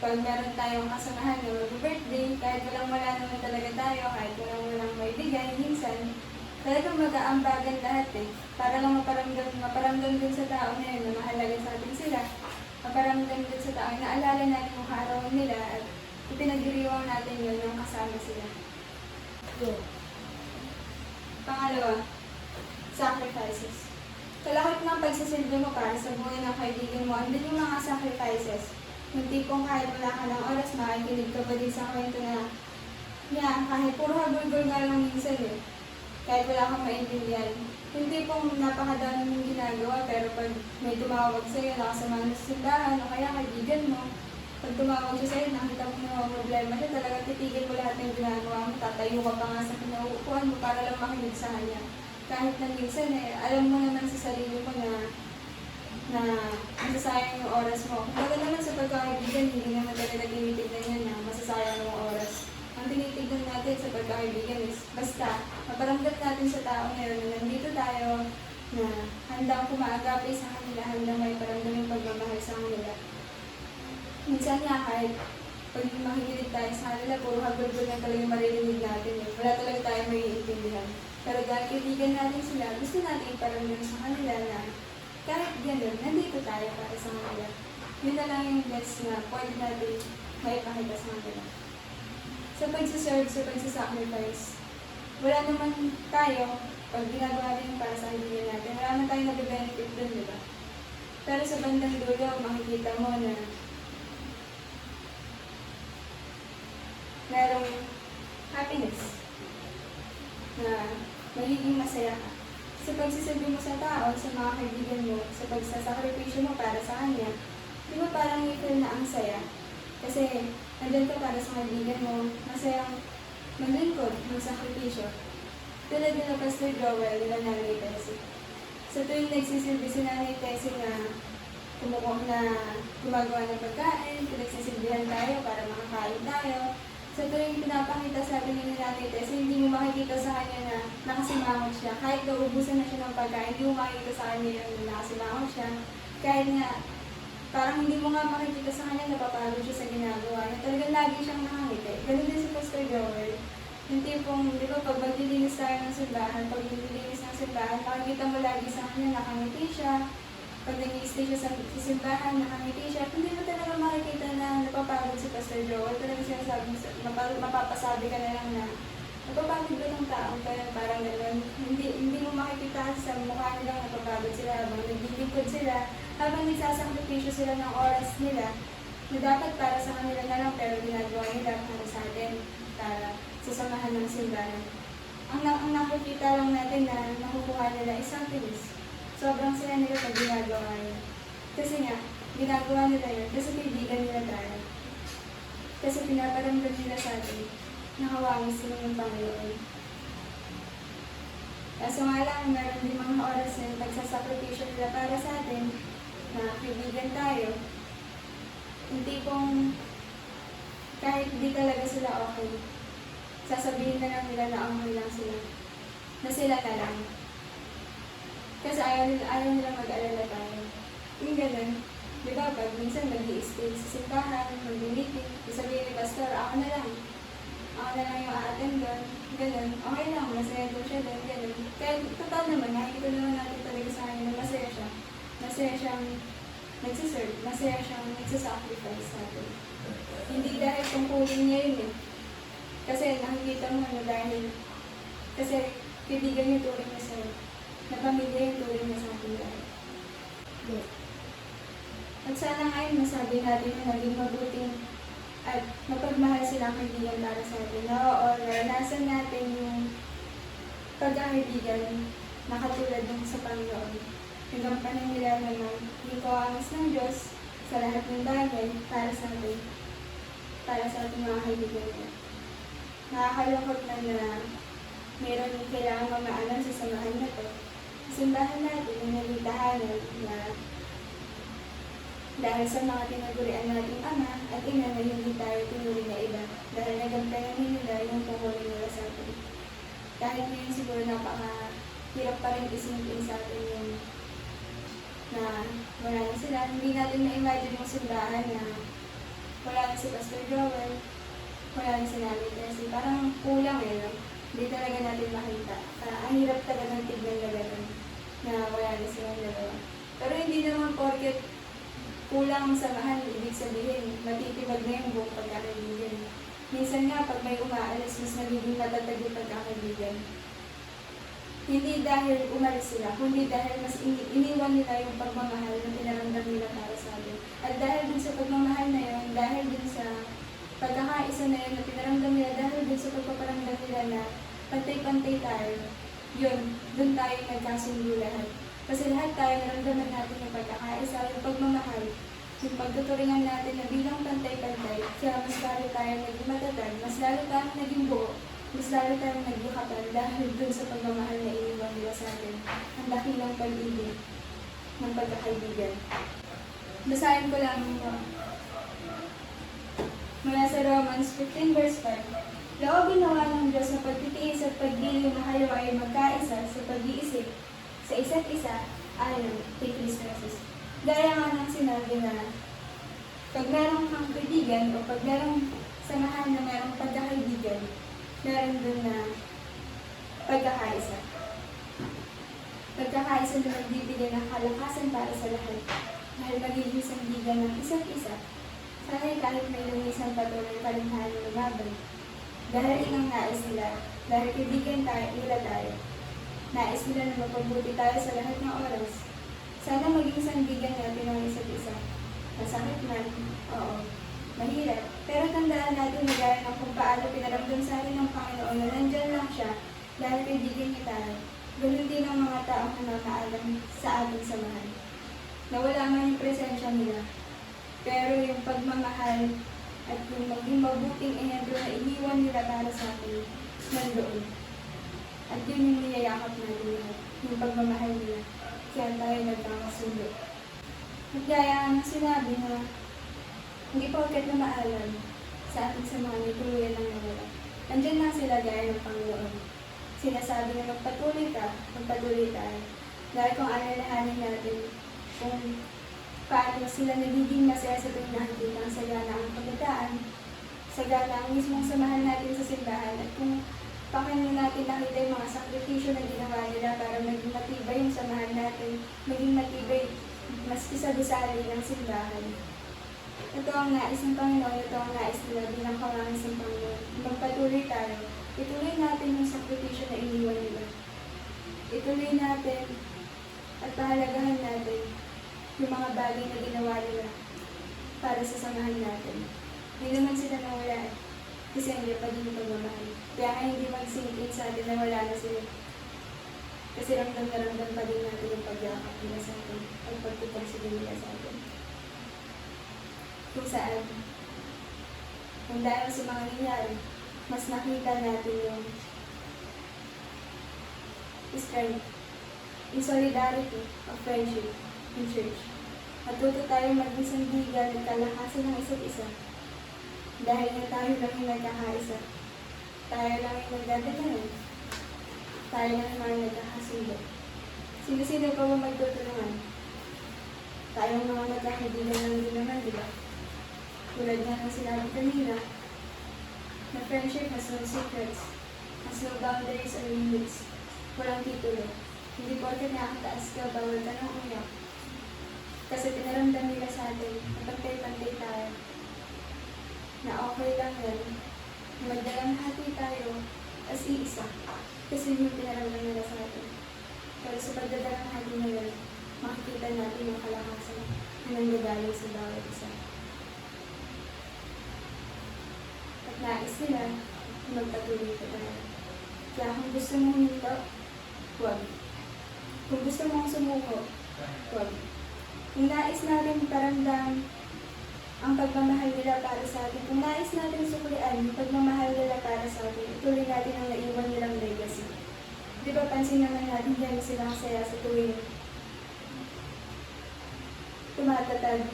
pag meron tayong kasamahan na mag-birthday, kahit wala naman talaga tayo, kahit walang may bigay, minsan, talagang mag-aambagan lahat eh. Para lang maparamdam din sa tao na yun, na mahalaga sa atin sila. Maparamdam din sa tao, naalala natin yung kaarawan nila at ipinagdiriwang natin yun nung kasama sila. Pangalawa, sacrifices. Kalakip ng pagsisilbi mo para sa buhay ng kaibigan mo, andun yung mga sacrifices. Yung tipong kahit wala ka ng oras, makikinig ka pa din sa kwento na kahit puro hagulgol nga lang minsan eh. Kahit wala kang maintindihan. Yung tipong napakadami mong ginagawa, pero pag may tumawag sa'yo, nakasama na sa simbahan, o kaya kaibigan mo, pag tumawag siya sa'yo, nakita mo na problema siya, talagang titigil mo lahat ng ginagawa mo, tatayo ka pa nga sa pinauupuan mo para lang makinig sa kanya. Kahit na minsan eh, alam mo naman sa sarili mo na masasayang yung oras mo. Kumbaga naman sa pagkakaibigan, hindi naman talaga tinitignan yan na masasayang yung oras. Ang tinitignan natin sa pagkakaibigan is basta maparamdam natin sa tao ngayon na nandito tayo, na handang kumaagapi sa kanila, handang may paramdam yung pagmamahal sa kanila. Minsan nga kahit pag makikinig tayo sa kanila, puro hagulgol na talaga maririnig natin. Eh. Wala talaga tayo maiintindihan. Pero dahil kaibigan natin sila, gusto natin iparamdam sa kanila na kahit gano'n, nandito tayo para sa kanila. Yun na lang yung best na pwede natin maipakita sa kanila. Sa pagsaserve, sa pagsasacrifice, wala naman tayo, pag ginagawa din para sa kaibigan natin, wala naman tayo nag-benefit dun, di ba? Pero sa bandang dulo, makikita mo na merong happiness na magiging masaya ka. Sa pagsisilbi mo sa tao, sa mga kaibigan mo, sa pagsasakripisyo mo para sa kanya, di ba parang i-feel na ang saya? Kasi nandun ka para sa kaibigan mo, masayang maglingkod, magsakripisyo. Tulad nila Pastor Joel, nila Nanay Tessie. Sa tuwing nagsisilbi si Nanay Tessie na gumagawa ng pagkain, pinagsisilbihan tayo para makakain tayo. Sa tuwing pinapakita sa atin ni Nanay Tessie, hindi mo makikita sa kanya na nakasimangot siya. Kahit naubusan na siya ng pagkain, hindi mo makikita sa kanya yung nakasimangot siya. Kahit nga, parang hindi mo nga makikita sa kanya napapagod siya sa ginagawa niya. Talagang lagi siyang nakangiti. Ganun din si Pastor Joel. Yung tipong, di ba, pag maglilinis tayo ng simbahan, pag maglilinis ng simbahan, makikita mo lagi sa kanya, nakangiti siya. Pag nag-i-stay siya sa simbahan, nakangiti siya. Hindi mo talaga makikita na napapagod si Pastor Joel. Talagang sinasabi, mapapasabi ka na lang na napapagod ba ng tao? Parang gano'n. Hindi mo makikita sa mukha nilang napapagod sila habang naglilingkod sila. Habang nagsasakripisyo sila ng oras nila na dapat para sa kanila na lang pero ginagawa nila para sa atin, para sa samahan ng simbahan. ang nakikita lang natin na nakukuha nila isang tilis. Sobrang saya nila pag ginagawa yun. Kasi nga, ginagawa nila yun kasi kaibigan nila tayo. Kasi pinaparamdam nila sa atin na hawangin sila ng Panginoon. Kaso nga lang, meron din mga oras na nagsasakripisyo nila para sa atin na kaibigan tayo. Hindi kung kahit di talaga sila okay, sasabihin na lang nila na okay lang sila. Na sila na lang. Kasi ayaw nila mag-alala tayo. Yung ganun. Di ba, pag minsan mag-i-stay sa simbahan, mag-meeting, sabihin ni Pastor, ako na lang yung a-attend doon. Ganun. Okay lang, masaya doon siya doon. Ganun. Kaya total naman, nakikita naman natin talaga sa kanya na masaya siya. Masaya siyang nagsiserve. Masaya siyang nagsasacrifice sa atin. Hindi dahil tungkulin niya yun eh. Kasi nakikita mo na dahil kasi kaibigan niya turing niya sa'yo. Na pamilya yung turing niya sa atin dahil. Yeah. At sana ngayon masabi natin na naging mabuting at mapagmahal silang kaibigan para sa atin. Oo, naranasan natin yung pagkakaibigan na katulad ng sa Panginoon. Nagampanan nila naman yung kawangas ng Diyos sa lahat ng bagay para sa atin. Para sa ating mga kaibigan niya. Nakakalungkot na mayroon yung kailangan mamaalam sa samahan na to. Simbahan natin na naging tahanan na dahil sa mga tinagurian nating ama at ina na hindi tayo tinuri na iba dahil nagampanan nila yung tungkulin nila sa atin. Kahit ngayon siguro napaka-hirap pa rin isingin sa atin yung na wala na sila. Hindi natin na-imagine yung simbahan na wala na si Pastor Joel, wala na si Nanay Tessie. Parang kulang eh. Hindi talaga natin makita. Ang hirap talaga ng tignan na gano'n na wala na silang dalawa. Pero hindi naman porket kulang ang samahan, ibig sabihin, matitibag na yung buong pagkakaibigan. Minsan nga, pag may umaalis, mas nagiging matatag yung pagkakaibigan. Hindi dahil umalis sila, kundi dahil mas iniwan nila yung pagmamahal na pinaramdam nila para sa atin. At dahil din sa pagmamahal na yun, dahil din sa pagkakaisa na yun na pinaramdam nila, dahil din sa pagpaparamdam nila na pantay-pantay tayo, yun, dun tayo nagkasundo lahat. Kasi lahat tayo naramdaman natin yung pagkakaisa, yung pagmamahal, yung pagtuturingan natin na bilang pantay-pantay, kaya mas lalo tayo naging matatag, mas lalo tayo naging buo, mas lalo tayo nagbukatan dahil dun sa pagmamahal na iniwan nila sa atin, ang dakilang pag-ibig ng pagkakaibigan. Basahin ko lang mula sa Romans 15 verse 5. Loobin nawa ng Diyos na pagtitiis at pagdiliw na kayo ay magkaisa sa pag-iisip sa isa't isa ayon kay Kristo Jesus. Gaya nga ng sinabi na pag merong kang kaibigan o pag merong samahan na merong pagkakaibigan, meron dun na pagkakaisa. Pagkakaisa na magbibigay ng kalakasan para sa lahat dahil magiging sandigan ng isa't isa. Sana'y kahit may lumisan patuloy palinhahan ng lumaban. Dahil inang nais nila, dahil kaibigan nila tayo. Nais nila na mapabuti tayo sa lahat ng oras. Sana maging sandigan natin ang isa't isa. Masakit man, oo, mahirap. Pero tandaan natin na gaya ng kung paano pinaramdam sa atin ng Panginoon na nandyan lang siya dahil kaibigan niya tayo. Ganun din ang mga taong namamaalam sa ating samahan. Nawala man yung presensya nila. Pero yung pagmamahal at yung maging mabuting ehemplo na iniwan nila para sa atin, nandoon. At yun yung niyayakap natin lahat, yung pagmamahal nila. Kaya tayo nagkakasundo. At gaya ng sinabi na hindi porket na maalam sa ating samahan ay tuluyan ng nawala. Nandiyan lang sila gaya ng Panginoon. Sinasabi na magpatuloy ka, magpatuloy tayo. Dahil kung alalahanin natin kung paano sila nagiging masaya sa tuwing nakikita ang sagana ang pagkataan, sagana ang mismong samahan natin sa simbahan, at kung paano natin nakita yung mga sakripisyo na ginawa nila para maging matibay yung samahan natin, maging matibay maski sa gusali ng simbahan. Ito ang nais ng Panginoon, ito ang nais nila bilang kawangis ng Panginoon. Magpatuloy tayo, ituloy natin yung sakripisyo na iniwan nila. Ituloy natin at pahalagahan natin yung mga bagay na ginawa nila para sa samahan natin. Hindi naman sila nawala. Kasi hindi pa din yung pagmamahal. Kaya nga hindi mag-sink in sa atin na wala na sila. Kasi ramdam na ramdam pa din natin yung pagyakap nila sa atin, ang pagpupursige nila sa atin. Kung saan, kung dahil sa mga nangyari, mas nakita natin yung strength, in solidarity of friendship in church. Matuto tayong maging sandigan at kalakasan ng isa't isa. Dahil na tayo lang yung nagkakaisa. Tayo lang yung nagdadalanan. Tayo lang yung nagkakasundo. Sino-sino pa ba magtutulungan? Tayong mga magkakaibigan lang din naman, di ba? Tulad nga ng sinabi kanina, na friendship has no secrets, has no boundaries or limits. Walang titulo. Hindi porket nakakataas ka, bawal ka nang umiyak. Kasi pinaramdam nila sa atin, napantay-pantay tayo. Na okay lang yan, na magdalamhati tayo as iisa. Kasi yun yung pinaramdam nila sa atin. Pero sa pagdadalamhati na yan, makikita natin yung kalakasan na nanggagaling sa bawat isa. At nais nila, magpatuloy pa tayo. Kaya kung gusto mong hinto, huwag. Kung gusto mong sumuko, huwag. Kung nais natin paramdam ang pagmamahal nila para sa atin, kung nais natin suklian yung pagmamahal nila para sa atin, ituloy natin ang naiwan nilang legacy. Di ba pansin naman natin dyan sila masaya sa tuwing tumatatag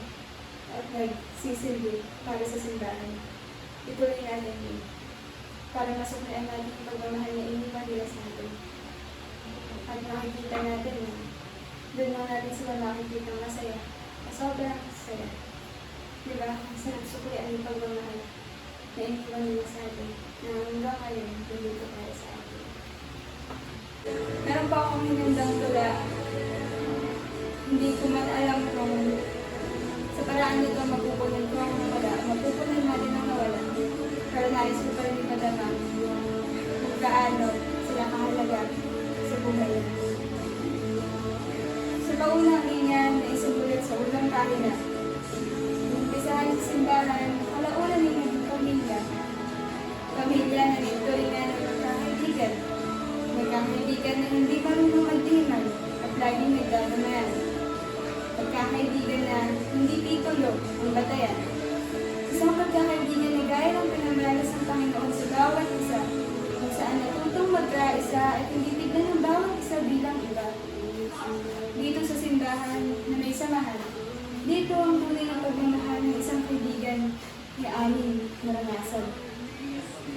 at nagsisilbi para sa simbahan. Ituloy natin yun para masuklian natin yung pagmamahal na iniwan nila sa atin. At makikita natin na doon lang natin sila makikita masaya. Sobrang saya. Diba? Sarap suklian yung pagmamahal na iniwan nila sa atin na hanggang ngayon nandito para sa atin. Meron pa akong hinandang tula. Hindi ko man alam kung sa paraan nito mapupunan ko ang nawala. Mapupunan natin ang nawala. Pero nais ko pa rin ipadama kung gaano sila kahalaga sa buhay. Sa paunang ingan na isubulit sa unang pahina, umpisahan sa simbahan, kalaunan ng naging pamilya. Pamilya na nagturingan ng magkakaibigan. Magkakaibigan na hindi marunong magdiman at laging nagdadamayan. Magkakaibigan na hindi titulo ang batayan. Isang pagkakaibigan na gaya ng pinamalas ng Panginoon sa bawat isa, kung saan natutong magkaisa at hindi tignan ng bawat isa bilang iba. Dito sa simbahan na may samahan, dito ang tunay na pagmamahal ng isang kaibigan ni aning naranasan.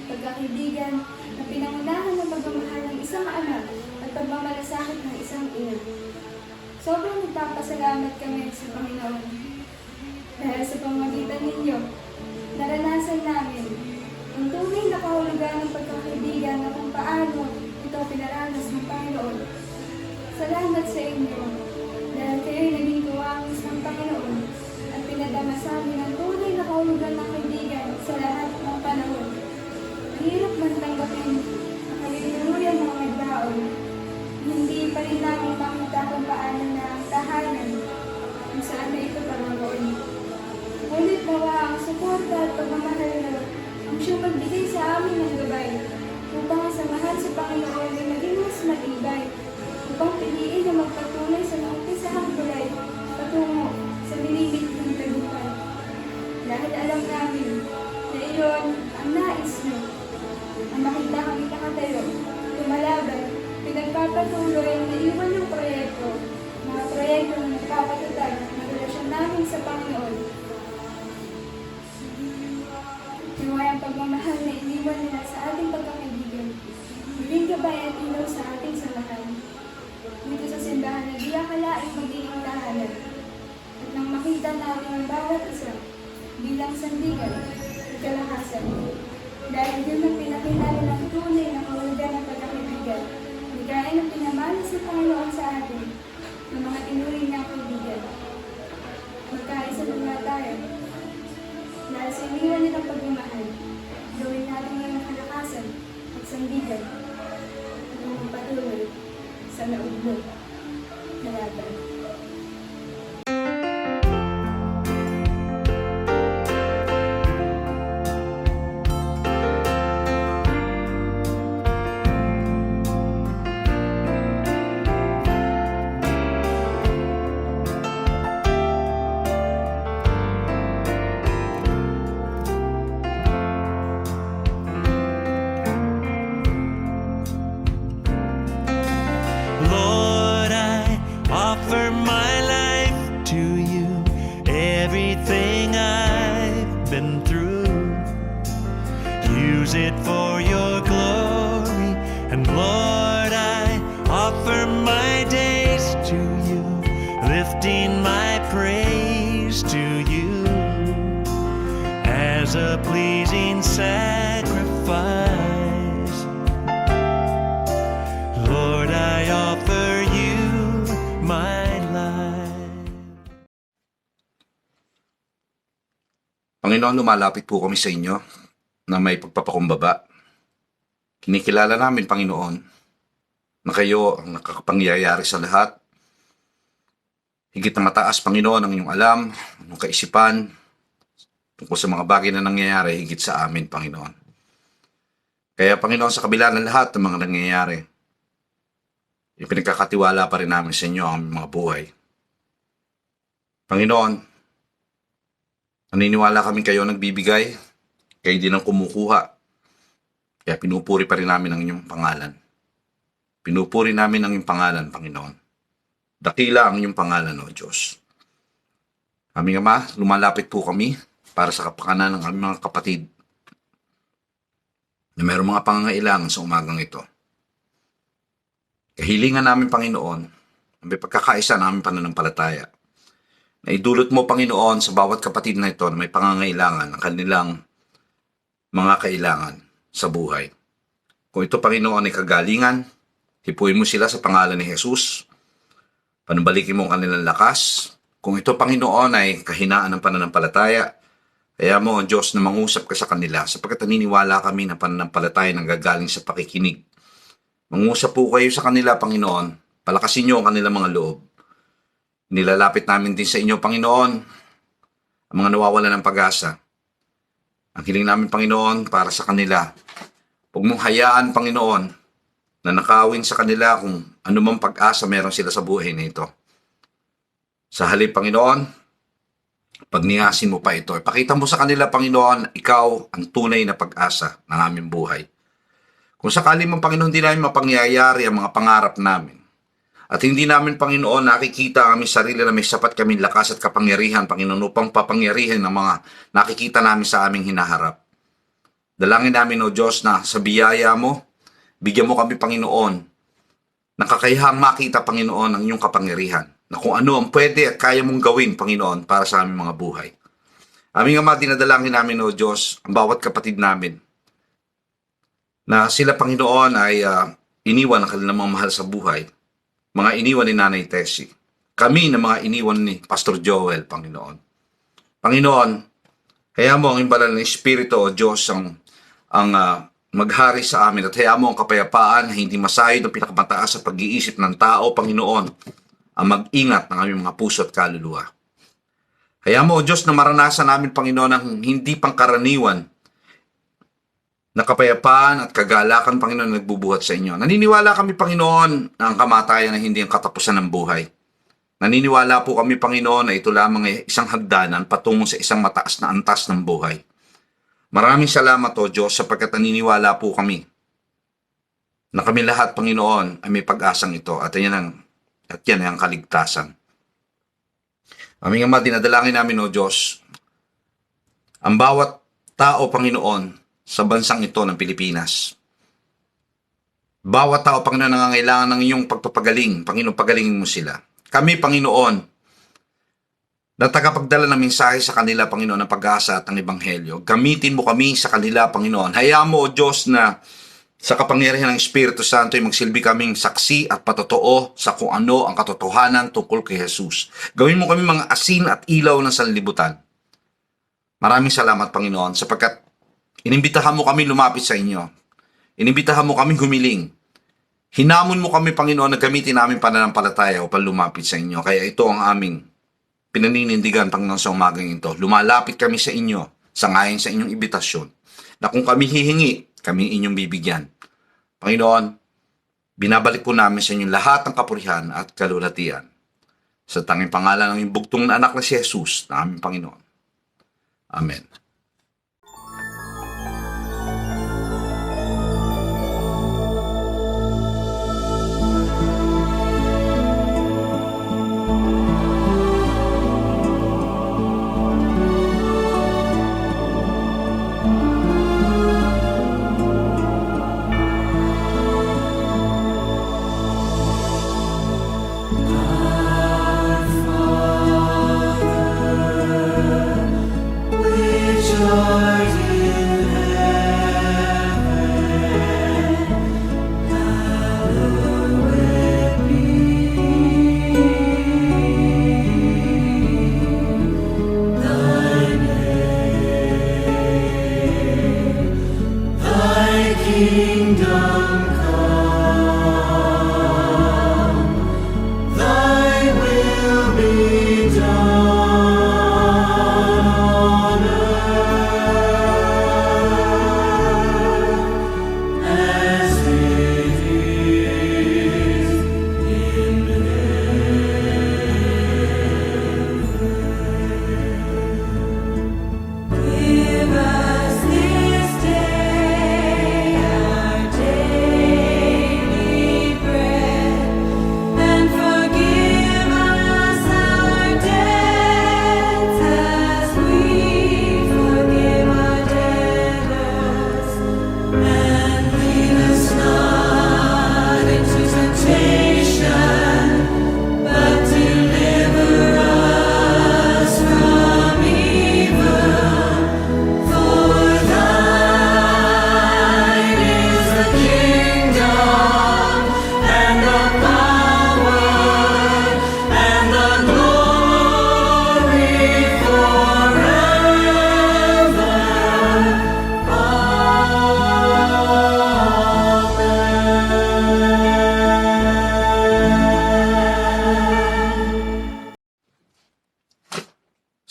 Pagkakaibigan na pinangunahan ng pagmamahal ng isang anak at pagmamalasakit ng isang ina. Sobrang nagpapasalamat kami sa Panginoon dahil sa pamamagitan ninyo, naranasan namin ang tunay na kahulugan ng pagkakaibigan na kung paano ito pinaranas ng Panginoon. Salamat sa inyo dahil kayo'y naging tuwangis ng Panginoon at pinadama sa amin ang tunay na kahulugan ng kaibigan sa lahat ng panahon. Mahirap man tanggapin ang kaliluyan ng mga daon. Hindi pa rin namin makita kung paano na ang tahanan kung saan na ito pangaroon. Ngunit nawa ang suporta at pagmamahal na ang siyang magbigay sa amin ng gabay upang ang samahan sa Panginoon ay maging mas matibay, upang piliin na magpatuloy sa naumpisahang tulay patungo sa binibig ng tagumpay. Dahil alam namin na iyon ang nais mo, ang makita kami nakatayo, lumalaban, pinagpapatuloy na iwan yung proyekto, mga proyekto na nagpapatatag ng relasyon namin sa Panginoon. Naway ang pagmamahal na iniwan nila sa ating pagkakaibigan, maging gabay at ilaw sa ating samahan. Dito sa simbahan na di akalaing magiging tahanan, at nang makita natin ang bawat isa bilang sandigan at kalakasan. Dahil yun ang pinakilala ng tunay na kahulugan ng pagkakaibigan, gaya ng pinamalas ng Panginoon sa atin ng mga tinuring niyang kaibigan. Magkaisa na nga tayo. Dahil sa iniwan nilang pagmamahal, gawin natin ngayong kalakasan at sandigan at magpatuloy sa naugbog na laban. lifting my praise to you as a pleasing sacrifice. Lord, I offer you my life. Panginoon, lumalapit po kami sa inyo na may pagpapakumbaba. Kinikilala namin, Panginoon, na kayo ang nakakapangyayari sa lahat. Higit na mataas, Panginoon, ang iyong alam, ang iyong kaisipan, tungkol sa mga bagay na nangyayari, higit sa amin, Panginoon. Kaya, Panginoon, sa kabila ng lahat ng mga nangyayari, ipinagkakatiwala pa rin namin sa inyo ang mga buhay. Panginoon, naniniwala kami kayo nagbibigay, kayo din ang kumukuha. Kaya pinupuri pa rin namin ang inyong pangalan. Pinupuri namin ang inyong pangalan, Panginoon. Dakila ang inyong pangalan, O Diyos. Aming Ama, lumalapit po kami para sa kapakanan ng aming mga kapatid na mayroong mga pangangailangan sa umagang ito. Kahilingan namin, Panginoon, ang may pagkakaisa ng aming pananampalataya, na idulot mo, Panginoon, sa bawat kapatid na ito na may pangangailangan ang kanilang mga kailangan sa buhay. Kung ito, Panginoon, ay kagalingan, hipuin mo sila sa pangalan ni Jesus. Panubalikin mo ang kanilang lakas. Kung ito, Panginoon, ay kahinaan ng pananampalataya, kaya mo, Diyos, na mangusap ka sa kanila, sapagkat naniniwala kami na pananampalataya nang gagaling sa pakikinig. Mangusap po kayo sa kanila, Panginoon. Palakasin niyo ang kanilang mga loob. Nilalapit namin din sa inyo, Panginoon, ang mga nawawalan ng pag-asa. Ang hiling namin, Panginoon, para sa kanila. Huwag mong hayaan, Panginoon, na nakawin sa kanila kung anumang pag-asa meron sila sa buhay na ito. Sa halip, Panginoon, pagniyasin mo pa ito. Ipakita mo sa kanila, Panginoon, ikaw ang tunay na pag-asa ng aming buhay. Kung sakali mong, Panginoon, hindi namin mapangyayari ang mga pangarap namin, at hindi namin, Panginoon, nakikita ang aming sarili na may sapat kaming lakas at kapangyarihan, Panginoon, upang papangyarihan ang mga nakikita namin sa aming hinaharap. Dalangin namin, O Diyos, na sa biyaya mo, bigyan mo kami, Panginoon, ng kakayahang makita, Panginoon, ang iyong kapangyarihan, na kung ano ang pwede at kaya mong gawin, Panginoon, para sa aming mga buhay. Aming Ama, dinadalangin namin, O Diyos, ang bawat kapatid namin, na sila, Panginoon, ay iniwan ng kanilang mga mahal sa buhay. Mga iniwan ni Nanay Tessie. Kami na mga iniwan ni Pastor Joel, Panginoon. Panginoon, kaya mo ang imbalal ng Espiritu, O Diyos, ang maghari sa amin, at kaya mo ang kapayapaan na hindi masayod ng pinakamataas sa pag-iisip ng tao, Panginoon, ang mag-ingat ng aming mga puso at kaluluwa. Kaya mo, O Diyos, na maranasan namin, Panginoon, ang hindi pangkaraniwan na kapayapaan at kagalakan, Panginoon, nagbubuhat sa inyo. Naniniwala kami, Panginoon, na ang kamatayan ay hindi ang katapusan ng buhay. Naniniwala po kami, Panginoon, na ito lamang ay isang hagdanan patungo sa isang mataas na antas ng buhay. Maraming salamat, O Diyos, sapagkat naniniwala po kami na kami lahat, Panginoon, ay may pag-asang ito at yan ay ang kaligtasan. Aming Ama, dinadalangin namin, O Diyos, ang bawat tao, Panginoon, sa bansang ito ng Pilipinas. Bawat tao, Panginoon, nangangailangan ng iyong pagpapagaling. Panginoon, pagalingin mo sila. Kami, Panginoon, na tagapagdala ng mensahe sa kanila, Panginoon, ng pag-asa at ng Ebanghelyo. Gamitin mo kami sa kanila, Panginoon. Hayaan mo, O Diyos, na sa kapangyarihan ng Espiritu Santo ay magsilbi kaming saksi at patotoo sa kung ano ang katotohanan tungkol kay Jesus. Gawin mo kami mga asin at ilaw ng sanlibutan. Maraming salamat, Panginoon, sapagkat inimbitahan mo kami lumapit sa inyo. Inimbitahan mo kami humiling. Hinamon mo kami, Panginoon, na gamitin namin pananampalataya upang lumapit sa inyo. Kaya ito ang aming pinaninindigan, Panginoon, sa umagang ito. Lumalapit kami sa inyo, sangayon sa inyong imbitasyon, na kung kami hihingi, kami inyong bibigyan. Panginoon, binabalik po namin sa inyo lahat ng kapurihan at kalulatian. Sa tanging pangalan ng bugtong na anak na si Jesus, na aming Panginoon. Amen.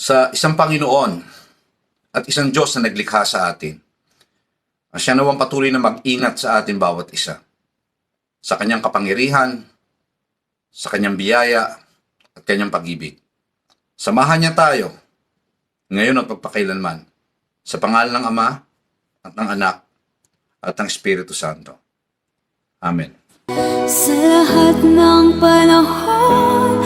sa isang Panginoon at isang Diyos na naglikha sa atin. Siya nawang patuloy na mag-ingat sa atin bawat isa. Sa kanyang kapangyarihan, sa kanyang biyaya, at kanyang pag-ibig. Samahan niya tayo, ngayon at pagpakailanman, sa pangalan ng Ama, at ng Anak, at ng Espiritu Santo. Amen. Sa lahat ng panahon,